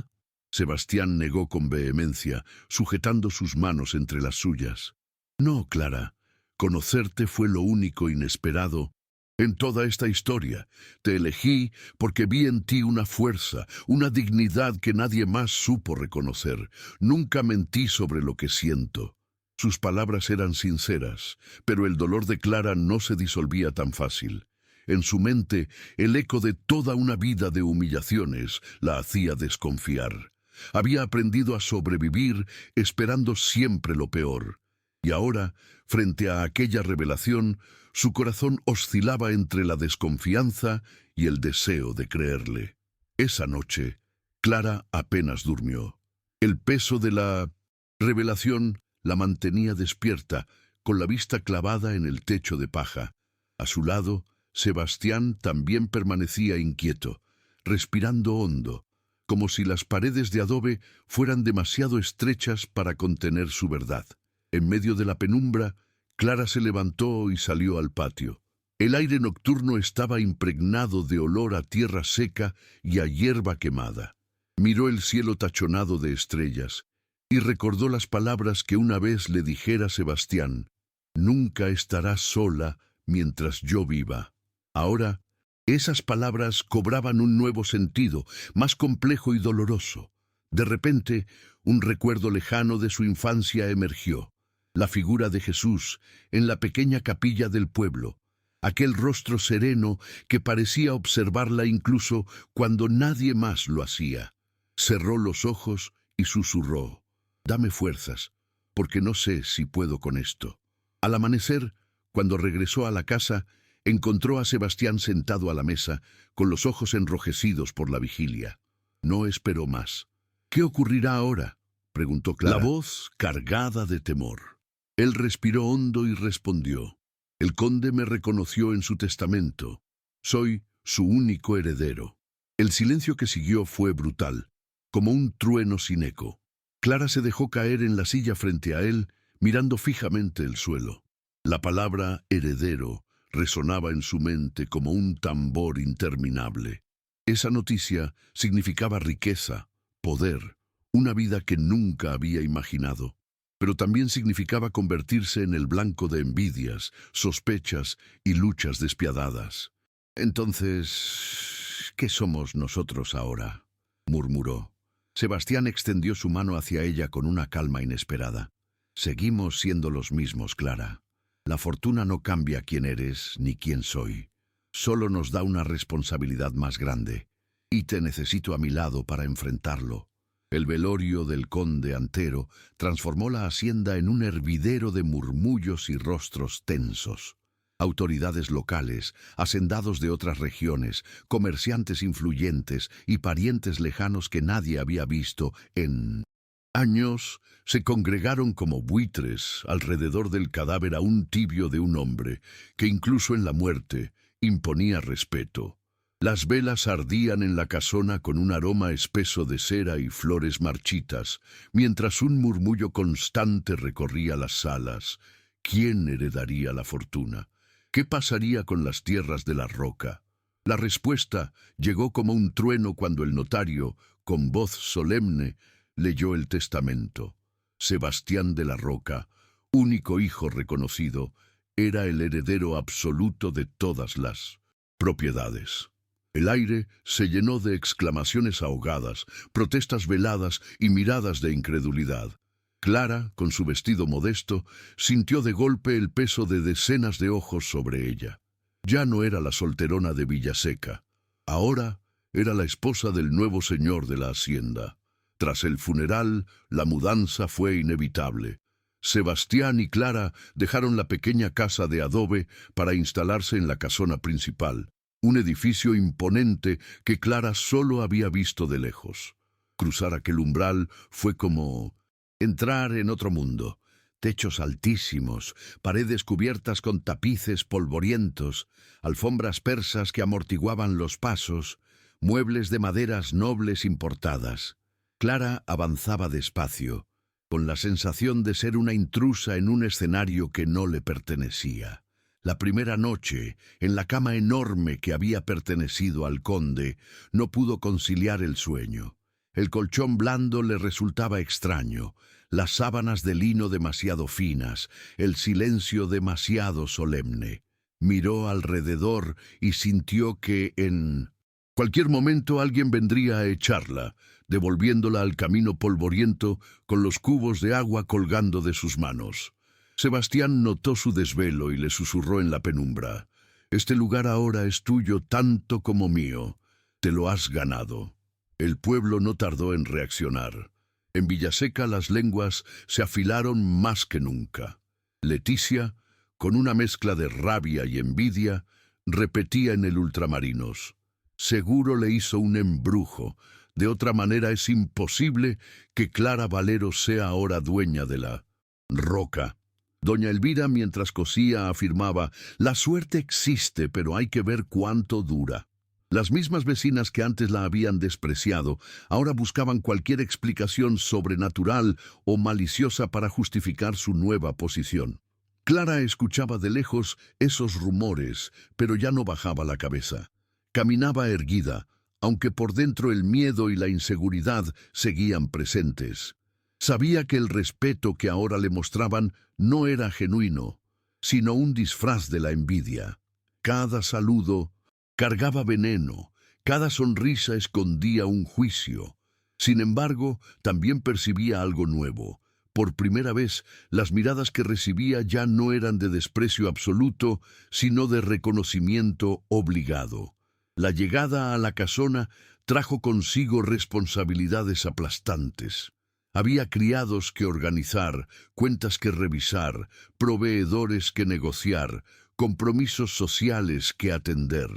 Sebastián negó con vehemencia, sujetando sus manos entre las suyas. «No, Clara, conocerte fue lo único inesperado en toda esta historia. Te elegí porque vi en ti una fuerza, una dignidad que nadie más supo reconocer. Nunca mentí sobre lo que siento». Sus palabras eran sinceras, pero el dolor de Clara no se disolvía tan fácil. En su mente, el eco de toda una vida de humillaciones la hacía desconfiar. Había aprendido a sobrevivir esperando siempre lo peor. Y ahora, frente a aquella revelación, su corazón oscilaba entre la desconfianza y el deseo de creerle. Esa noche, Clara apenas durmió. El peso de la revelación la mantenía despierta, con la vista clavada en el techo de paja. A su lado, Sebastián también permanecía inquieto, respirando hondo, como si las paredes de adobe fueran demasiado estrechas para contener su verdad. En medio de la penumbra, Clara se levantó y salió al patio. El aire nocturno estaba impregnado de olor a tierra seca y a hierba quemada. Miró el cielo tachonado de estrellas y recordó las palabras que una vez le dijera Sebastián: «Nunca estarás sola mientras yo viva». Ahora, esas palabras cobraban un nuevo sentido, más complejo y doloroso. De repente, un recuerdo lejano de su infancia emergió. La figura de Jesús en la pequeña capilla del pueblo. Aquel rostro sereno que parecía observarla incluso cuando nadie más lo hacía. Cerró los ojos y susurró: «Dame fuerzas, porque no sé si puedo con esto». Al amanecer, cuando regresó a la casa, encontró a Sebastián sentado a la mesa, con los ojos enrojecidos por la vigilia. No esperó más. «¿Qué ocurrirá ahora?», preguntó Clara, la voz cargada de temor. Él respiró hondo y respondió: «El conde me reconoció en su testamento. Soy su único heredero». El silencio que siguió fue brutal, como un trueno sin eco. Clara se dejó caer en la silla frente a él, mirando fijamente el suelo. La palabra heredero resonaba en su mente como un tambor interminable. Esa noticia significaba riqueza, poder, una vida que nunca había imaginado. Pero también significaba convertirse en el blanco de envidias, sospechas y luchas despiadadas. «Entonces, ¿qué somos nosotros ahora?», murmuró. Sebastián extendió su mano hacia ella con una calma inesperada. «Seguimos siendo los mismos, Clara. La fortuna no cambia quién eres ni quién soy. Solo nos da una responsabilidad más grande. Y te necesito a mi lado para enfrentarlo». El velorio del conde Antero transformó la hacienda en un hervidero de murmullos y rostros tensos. Autoridades locales, hacendados de otras regiones, comerciantes influyentes y parientes lejanos que nadie había visto en años, se congregaron como buitres alrededor del cadáver aún tibio de un hombre que incluso en la muerte imponía respeto. Las velas ardían en la casona con un aroma espeso de cera y flores marchitas, mientras un murmullo constante recorría las salas. ¿Quién heredaría la fortuna? ¿Qué pasaría con las tierras de la Roca? La respuesta llegó como un trueno cuando el notario, con voz solemne, leyó el testamento. Sebastián de la Roca, único hijo reconocido, era el heredero absoluto de todas las propiedades. El aire se llenó de exclamaciones ahogadas, protestas veladas y miradas de incredulidad. Clara, con su vestido modesto, sintió de golpe el peso de decenas de ojos sobre ella. Ya no era la solterona de Villaseca. Ahora era la esposa del nuevo señor de la hacienda. Tras el funeral, la mudanza fue inevitable. Sebastián y Clara dejaron la pequeña casa de adobe para instalarse en la casona principal, un edificio imponente que Clara solo había visto de lejos. Cruzar aquel umbral fue como entrar en otro mundo. Techos altísimos, paredes cubiertas con tapices polvorientos, alfombras persas que amortiguaban los pasos, muebles de maderas nobles importadas. Clara avanzaba despacio, con la sensación de ser una intrusa en un escenario que no le pertenecía. La primera noche, en la cama enorme que había pertenecido al conde, no pudo conciliar el sueño. El colchón blando le resultaba extraño, las sábanas de lino demasiado finas, el silencio demasiado solemne. Miró alrededor y sintió que en cualquier momento alguien vendría a echarla, devolviéndola al camino polvoriento con los cubos de agua colgando de sus manos. Sebastián notó su desvelo y le susurró en la penumbra: «Este lugar ahora es tuyo tanto como mío. Te lo has ganado». El pueblo no tardó en reaccionar. En Villaseca las lenguas se afilaron más que nunca. Leticia, con una mezcla de rabia y envidia, repetía en el Ultramarinos: «Seguro le hizo un embrujo. De otra manera es imposible que Clara Valero sea ahora dueña de la Roca». Doña Elvira, mientras cosía, afirmaba: «La suerte existe, pero hay que ver cuánto dura». Las mismas vecinas que antes la habían despreciado, ahora buscaban cualquier explicación sobrenatural o maliciosa para justificar su nueva posición. Clara escuchaba de lejos esos rumores, pero ya no bajaba la cabeza. Caminaba erguida, aunque por dentro el miedo y la inseguridad seguían presentes. Sabía que el respeto que ahora le mostraban no era genuino, sino un disfraz de la envidia. Cada saludo cargaba veneno, cada sonrisa escondía un juicio. Sin embargo, también percibía algo nuevo. Por primera vez, las miradas que recibía ya no eran de desprecio absoluto, sino de reconocimiento obligado. La llegada a la casona trajo consigo responsabilidades aplastantes. Había criados que organizar, cuentas que revisar, proveedores que negociar, compromisos sociales que atender.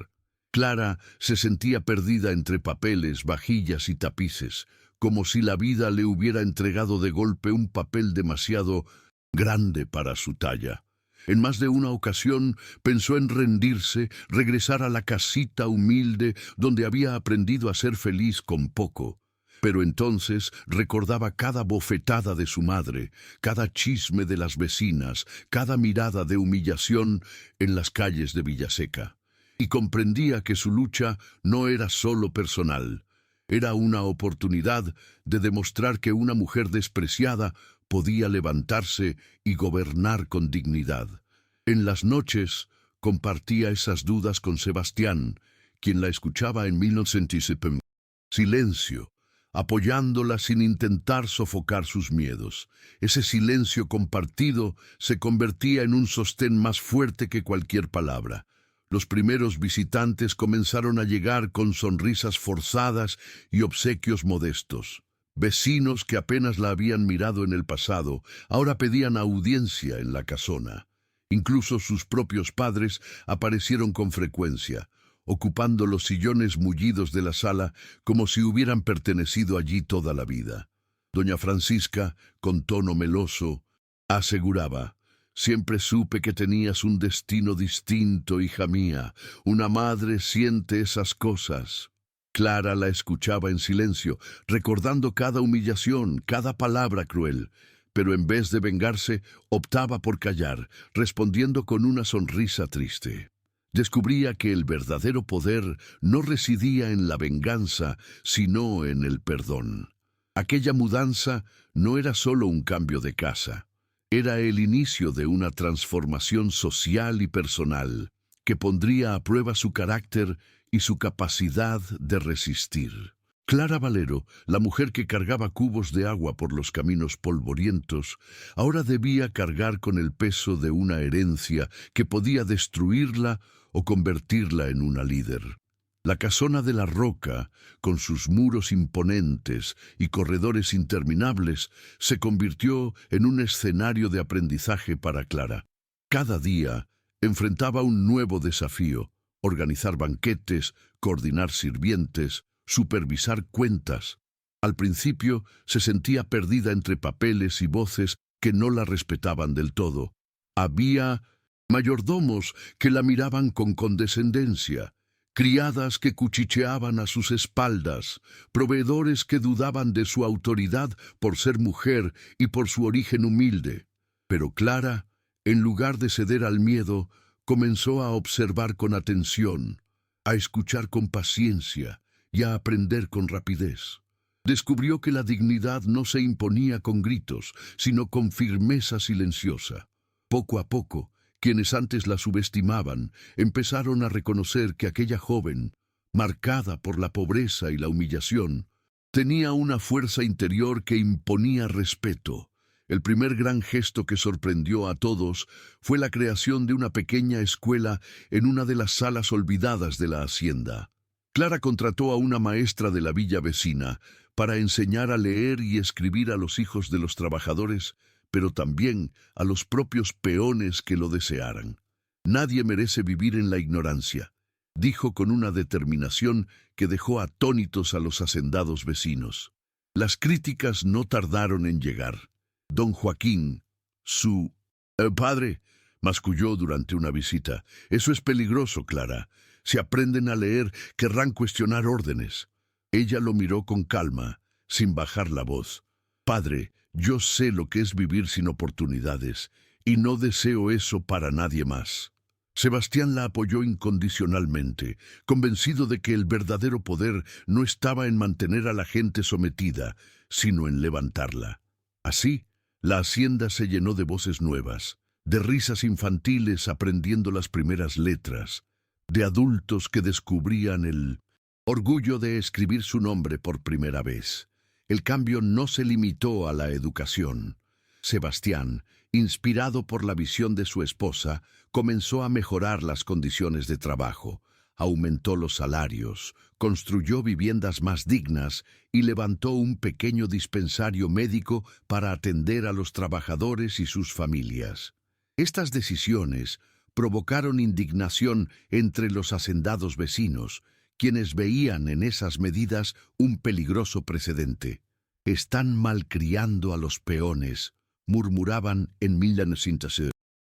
Clara se sentía perdida entre papeles, vajillas y tapices, como si la vida le hubiera entregado de golpe un papel demasiado grande para su talla. En más de una ocasión pensó en rendirse, regresar a la casita humilde donde había aprendido a ser feliz con poco. Pero entonces recordaba cada bofetada de su madre, cada chisme de las vecinas, cada mirada de humillación en las calles de Villaseca. Y comprendía que su lucha no era solo personal. Era una oportunidad de demostrar que una mujer despreciada podía levantarse y gobernar con dignidad. En las noches compartía esas dudas con Sebastián, quien la escuchaba en 1970. Silencio, apoyándola sin intentar sofocar sus miedos. Ese silencio compartido se convertía en un sostén más fuerte que cualquier palabra. Los primeros visitantes comenzaron a llegar con sonrisas forzadas y obsequios modestos. Vecinos que apenas la habían mirado en el pasado, ahora pedían audiencia en la casona. Incluso sus propios padres aparecieron con frecuencia, ocupando los sillones mullidos de la sala como si hubieran pertenecido allí toda la vida. Doña Francisca, con tono meloso, aseguraba: «Siempre supe que tenías un destino distinto, hija mía. Una madre siente esas cosas». Clara la escuchaba en silencio, recordando cada humillación, cada palabra cruel. Pero en vez de vengarse, optaba por callar, respondiendo con una sonrisa triste. Descubría que el verdadero poder no residía en la venganza, sino en el perdón. Aquella mudanza no era solo un cambio de casa. Era el inicio de una transformación social y personal que pondría a prueba su carácter y su capacidad de resistir. Clara Valero, la mujer que cargaba cubos de agua por los caminos polvorientos, ahora debía cargar con el peso de una herencia que podía destruirla o convertirla en una líder. La casona de la Roca, con sus muros imponentes y corredores interminables, se convirtió en un escenario de aprendizaje para Clara. Cada día enfrentaba un nuevo desafío: organizar banquetes, coordinar sirvientes, supervisar cuentas. Al principio se sentía perdida entre papeles y voces que no la respetaban del todo. Había mayordomos que la miraban con condescendencia, criadas que cuchicheaban a sus espaldas, proveedores que dudaban de su autoridad por ser mujer y por su origen humilde. Pero Clara, en lugar de ceder al miedo, comenzó a observar con atención, a escuchar con paciencia y a aprender con rapidez. Descubrió que la dignidad no se imponía con gritos, sino con firmeza silenciosa. Poco a poco, quienes antes la subestimaban empezaron a reconocer que aquella joven, marcada por la pobreza y la humillación, tenía una fuerza interior que imponía respeto. El primer gran gesto que sorprendió a todos fue la creación de una pequeña escuela en una de las salas olvidadas de la hacienda. Clara contrató a una maestra de la villa vecina para enseñar a leer y escribir a los hijos de los trabajadores, pero también a los propios peones que lo desearan. «Nadie merece vivir en la ignorancia», dijo con una determinación que dejó atónitos a los hacendados vecinos. Las críticas no tardaron en llegar. Don Joaquín, su padre, masculló durante una visita: «Eso es peligroso, Clara. Si aprenden a leer, querrán cuestionar órdenes». Ella lo miró con calma, sin bajar la voz. «Padre, yo sé lo que es vivir sin oportunidades, y no deseo eso para nadie más». Sebastián la apoyó incondicionalmente, convencido de que el verdadero poder no estaba en mantener a la gente sometida, sino en levantarla. Así, la hacienda se llenó de voces nuevas, de risas infantiles aprendiendo las primeras letras, de adultos que descubrían el orgullo de escribir su nombre por primera vez. El cambio no se limitó a la educación. Sebastián, inspirado por la visión de su esposa, comenzó a mejorar las condiciones de trabajo. aumentó los salarios, construyó viviendas más dignas y levantó un pequeño dispensario médico para atender a los trabajadores y sus familias. Estas decisiones provocaron indignación entre los hacendados vecinos, quienes veían en esas medidas un peligroso precedente. «Están malcriando a los peones», murmuraban en 1900.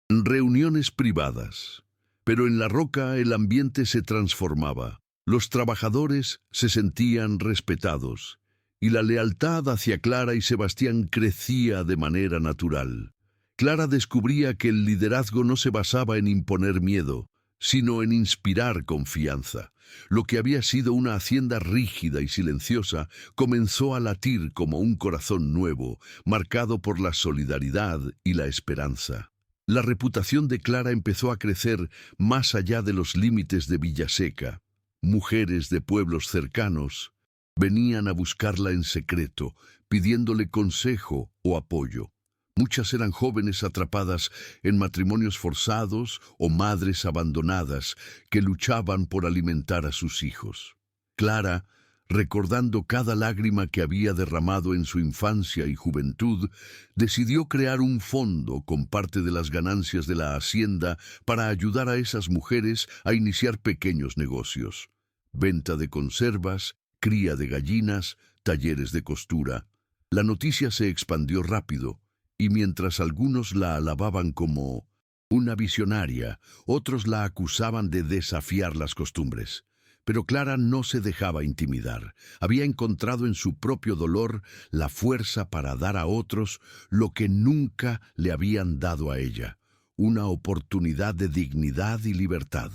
Reuniones privadas. Pero en La Roca el ambiente se transformaba. Los trabajadores se sentían respetados, y la lealtad hacia Clara y Sebastián crecía de manera natural. Clara descubría que el liderazgo no se basaba en imponer miedo, sino en inspirar confianza. Lo que había sido una hacienda rígida y silenciosa comenzó a latir como un corazón nuevo, marcado por la solidaridad y la esperanza. La reputación de Clara empezó a crecer más allá de los límites de Villaseca. Mujeres de pueblos cercanos venían a buscarla en secreto, pidiéndole consejo o apoyo. Muchas eran jóvenes atrapadas en matrimonios forzados o madres abandonadas que luchaban por alimentar a sus hijos. Clara, recordando cada lágrima que había derramado en su infancia y juventud, decidió crear un fondo con parte de las ganancias de la hacienda para ayudar a esas mujeres a iniciar pequeños negocios. Venta de conservas, cría de gallinas, talleres de costura. La noticia se expandió rápido, y mientras algunos la alababan como una visionaria, otros la acusaban de desafiar las costumbres. Pero Clara no se dejaba intimidar. Había encontrado en su propio dolor la fuerza para dar a otros lo que nunca le habían dado a ella, una oportunidad de dignidad y libertad.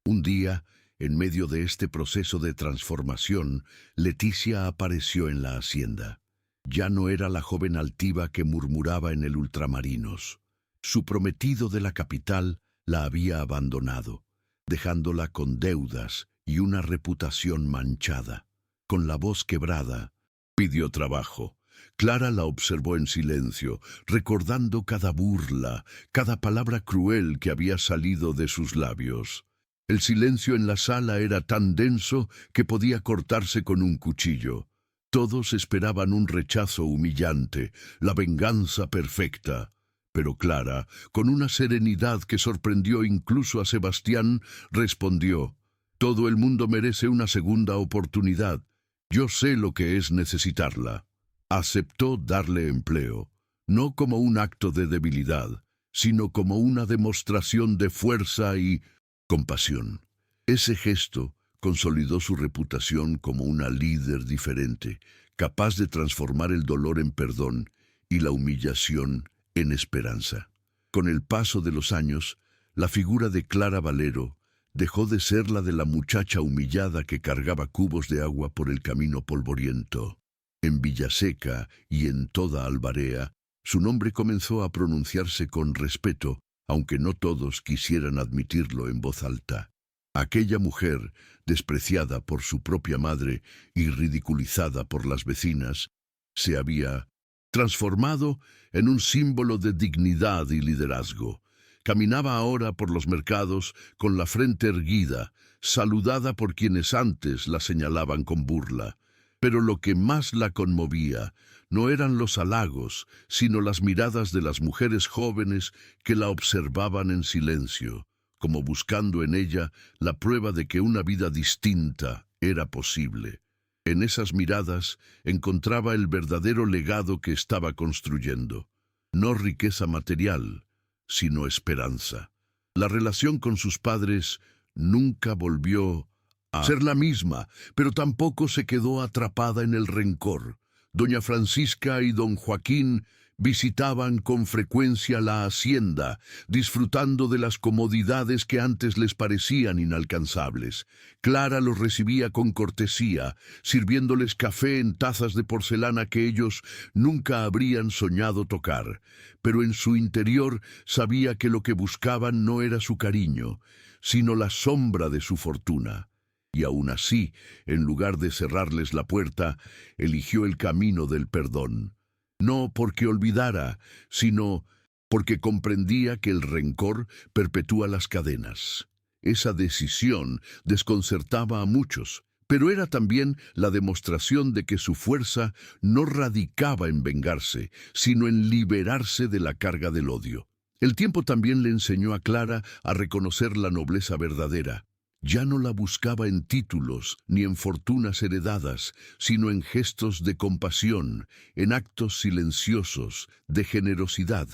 Un día, en medio de este proceso de transformación, Leticia apareció en la hacienda. Ya no era la joven altiva que murmuraba en el Ultramarinos. Su prometido de la capital la había abandonado, dejándola con deudas y una reputación manchada. Con la voz quebrada, pidió trabajo. Clara la observó en silencio, recordando cada burla, cada palabra cruel que había salido de sus labios. El silencio en la sala era tan denso que podía cortarse con un cuchillo. Todos esperaban un rechazo humillante, la venganza perfecta. Pero Clara, con una serenidad que sorprendió incluso a Sebastián, respondió: «Todo el mundo merece una segunda oportunidad. Yo sé lo que es necesitarla». Aceptó darle empleo, no como un acto de debilidad, sino como una demostración de fuerza y compasión. Ese gesto consolidó su reputación como una líder diferente, capaz de transformar el dolor en perdón y la humillación en esperanza. Con el paso de los años, la figura de Clara Valero dejó de ser la de la muchacha humillada que cargaba cubos de agua por el camino polvoriento. En Villaseca y en toda Alvarea, su nombre comenzó a pronunciarse con respeto, aunque no todos quisieran admitirlo en voz alta. Aquella mujer, despreciada por su propia madre y ridiculizada por las vecinas, se había transformado en un símbolo de dignidad y liderazgo. Caminaba ahora por los mercados con la frente erguida, saludada por quienes antes la señalaban con burla. Pero lo que más la conmovía no eran los halagos, sino las miradas de las mujeres jóvenes que la observaban en silencio, como buscando en ella la prueba de que una vida distinta era posible. En esas miradas encontraba el verdadero legado que estaba construyendo. No riqueza material, sino esperanza. La relación con sus padres nunca volvió a ser la misma, pero tampoco se quedó atrapada en el rencor. Doña Francisca y don Joaquín visitaban con frecuencia la hacienda, disfrutando de las comodidades que antes les parecían inalcanzables. Clara los recibía con cortesía, sirviéndoles café en tazas de porcelana que ellos nunca habrían soñado tocar. Pero en su interior sabía que lo que buscaban no era su cariño, sino la sombra de su fortuna. Y aún así, en lugar de cerrarles la puerta, eligió el camino del perdón. No porque olvidara, sino porque comprendía que el rencor perpetúa las cadenas. Esa decisión desconcertaba a muchos, pero era también la demostración de que su fuerza no radicaba en vengarse, sino en liberarse de la carga del odio. El tiempo también le enseñó a Clara a reconocer la nobleza verdadera. Ya no la buscaba en títulos ni en fortunas heredadas, sino en gestos de compasión, en actos silenciosos, de generosidad.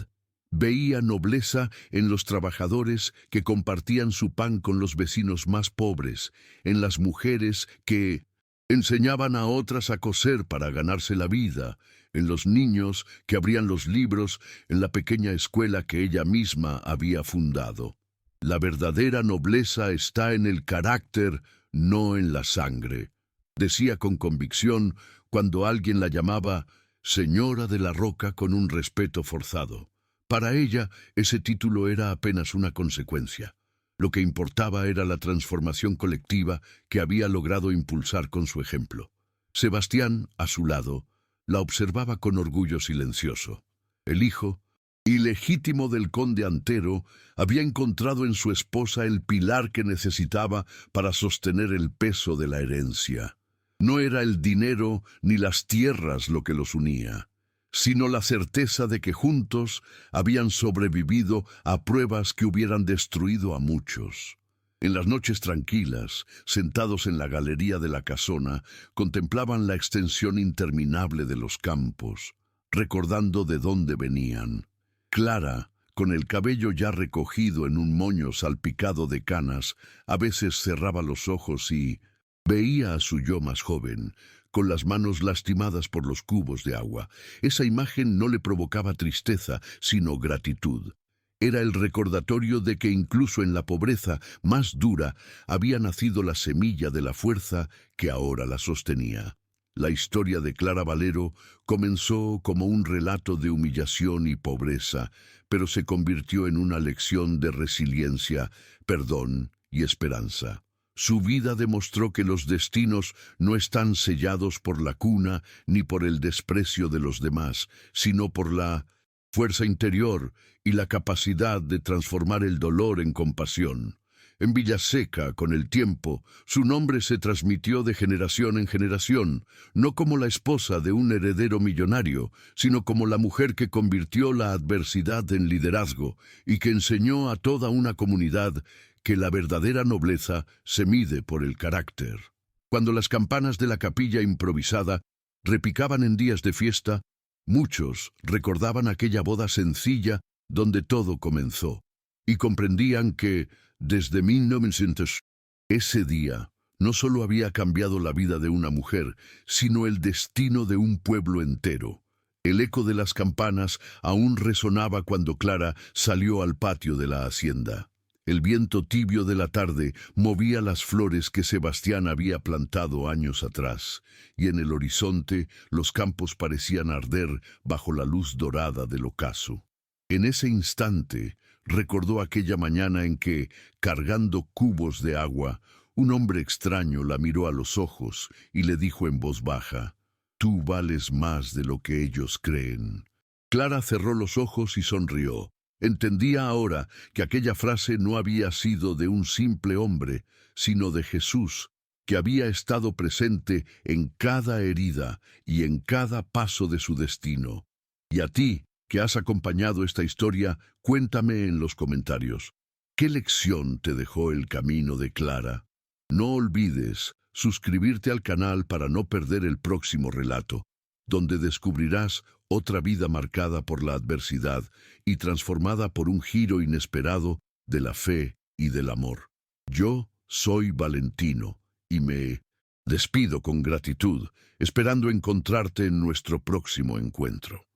Veía nobleza en los trabajadores que compartían su pan con los vecinos más pobres, en las mujeres que enseñaban a otras a coser para ganarse la vida, en los niños que abrían los libros en la pequeña escuela que ella misma había fundado. La verdadera nobleza está en el carácter, no en la sangre, decía con convicción cuando alguien la llamaba Señora de la Roca con un respeto forzado. Para ella, ese título era apenas una consecuencia. Lo que importaba era la transformación colectiva que había logrado impulsar con su ejemplo. Sebastián, a su lado, la observaba con orgullo silencioso. El hijo, ilegítimo del conde Antero, había encontrado en su esposa el pilar que necesitaba para sostener el peso de la herencia. No era el dinero ni las tierras lo que los unía, sino la certeza de que juntos habían sobrevivido a pruebas que hubieran destruido a muchos. En las noches tranquilas, sentados en la galería de la casona, contemplaban la extensión interminable de los campos, recordando de dónde venían. Clara, con el cabello ya recogido en un moño salpicado de canas, a veces cerraba los ojos y veía a su yo más joven, con las manos lastimadas por los cubos de agua. Esa imagen no le provocaba tristeza, sino gratitud. Era el recordatorio de que incluso en la pobreza más dura había nacido la semilla de la fuerza que ahora la sostenía. La historia de Clara Valero comenzó como un relato de humillación y pobreza, pero se convirtió en una lección de resiliencia, perdón y esperanza. Su vida demostró que los destinos no están sellados por la cuna ni por el desprecio de los demás, sino por la fuerza interior y la capacidad de transformar el dolor en compasión. En Villaseca, con el tiempo, su nombre se transmitió de generación en generación, no como la esposa de un heredero millonario, sino como la mujer que convirtió la adversidad en liderazgo y que enseñó a toda una comunidad que la verdadera nobleza se mide por el carácter. Cuando las campanas de la capilla improvisada repicaban en días de fiesta, muchos recordaban aquella boda sencilla donde todo comenzó, y comprendían que, desde 1900, ese día no solo había cambiado la vida de una mujer, sino el destino de un pueblo entero. El eco de las campanas aún resonaba cuando Clara salió al patio de la hacienda. El viento tibio de la tarde movía las flores que Sebastián había plantado años atrás, y en el horizonte los campos parecían arder bajo la luz dorada del ocaso. En ese instante recordó aquella mañana en que, cargando cubos de agua, un hombre extraño la miró a los ojos y le dijo en voz baja: «Tú vales más de lo que ellos creen». Clara cerró los ojos y sonrió. Entendía ahora que aquella frase no había sido de un simple hombre, sino de Jesús, que había estado presente en cada herida y en cada paso de su destino. Y a ti, que has acompañado esta historia, cuéntame en los comentarios, ¿qué lección te dejó el camino de Clara? No olvides suscribirte al canal para no perder el próximo relato, donde descubrirás otra vida marcada por la adversidad y transformada por un giro inesperado de la fe y del amor. Yo soy Valentino y me despido con gratitud, esperando encontrarte en nuestro próximo encuentro.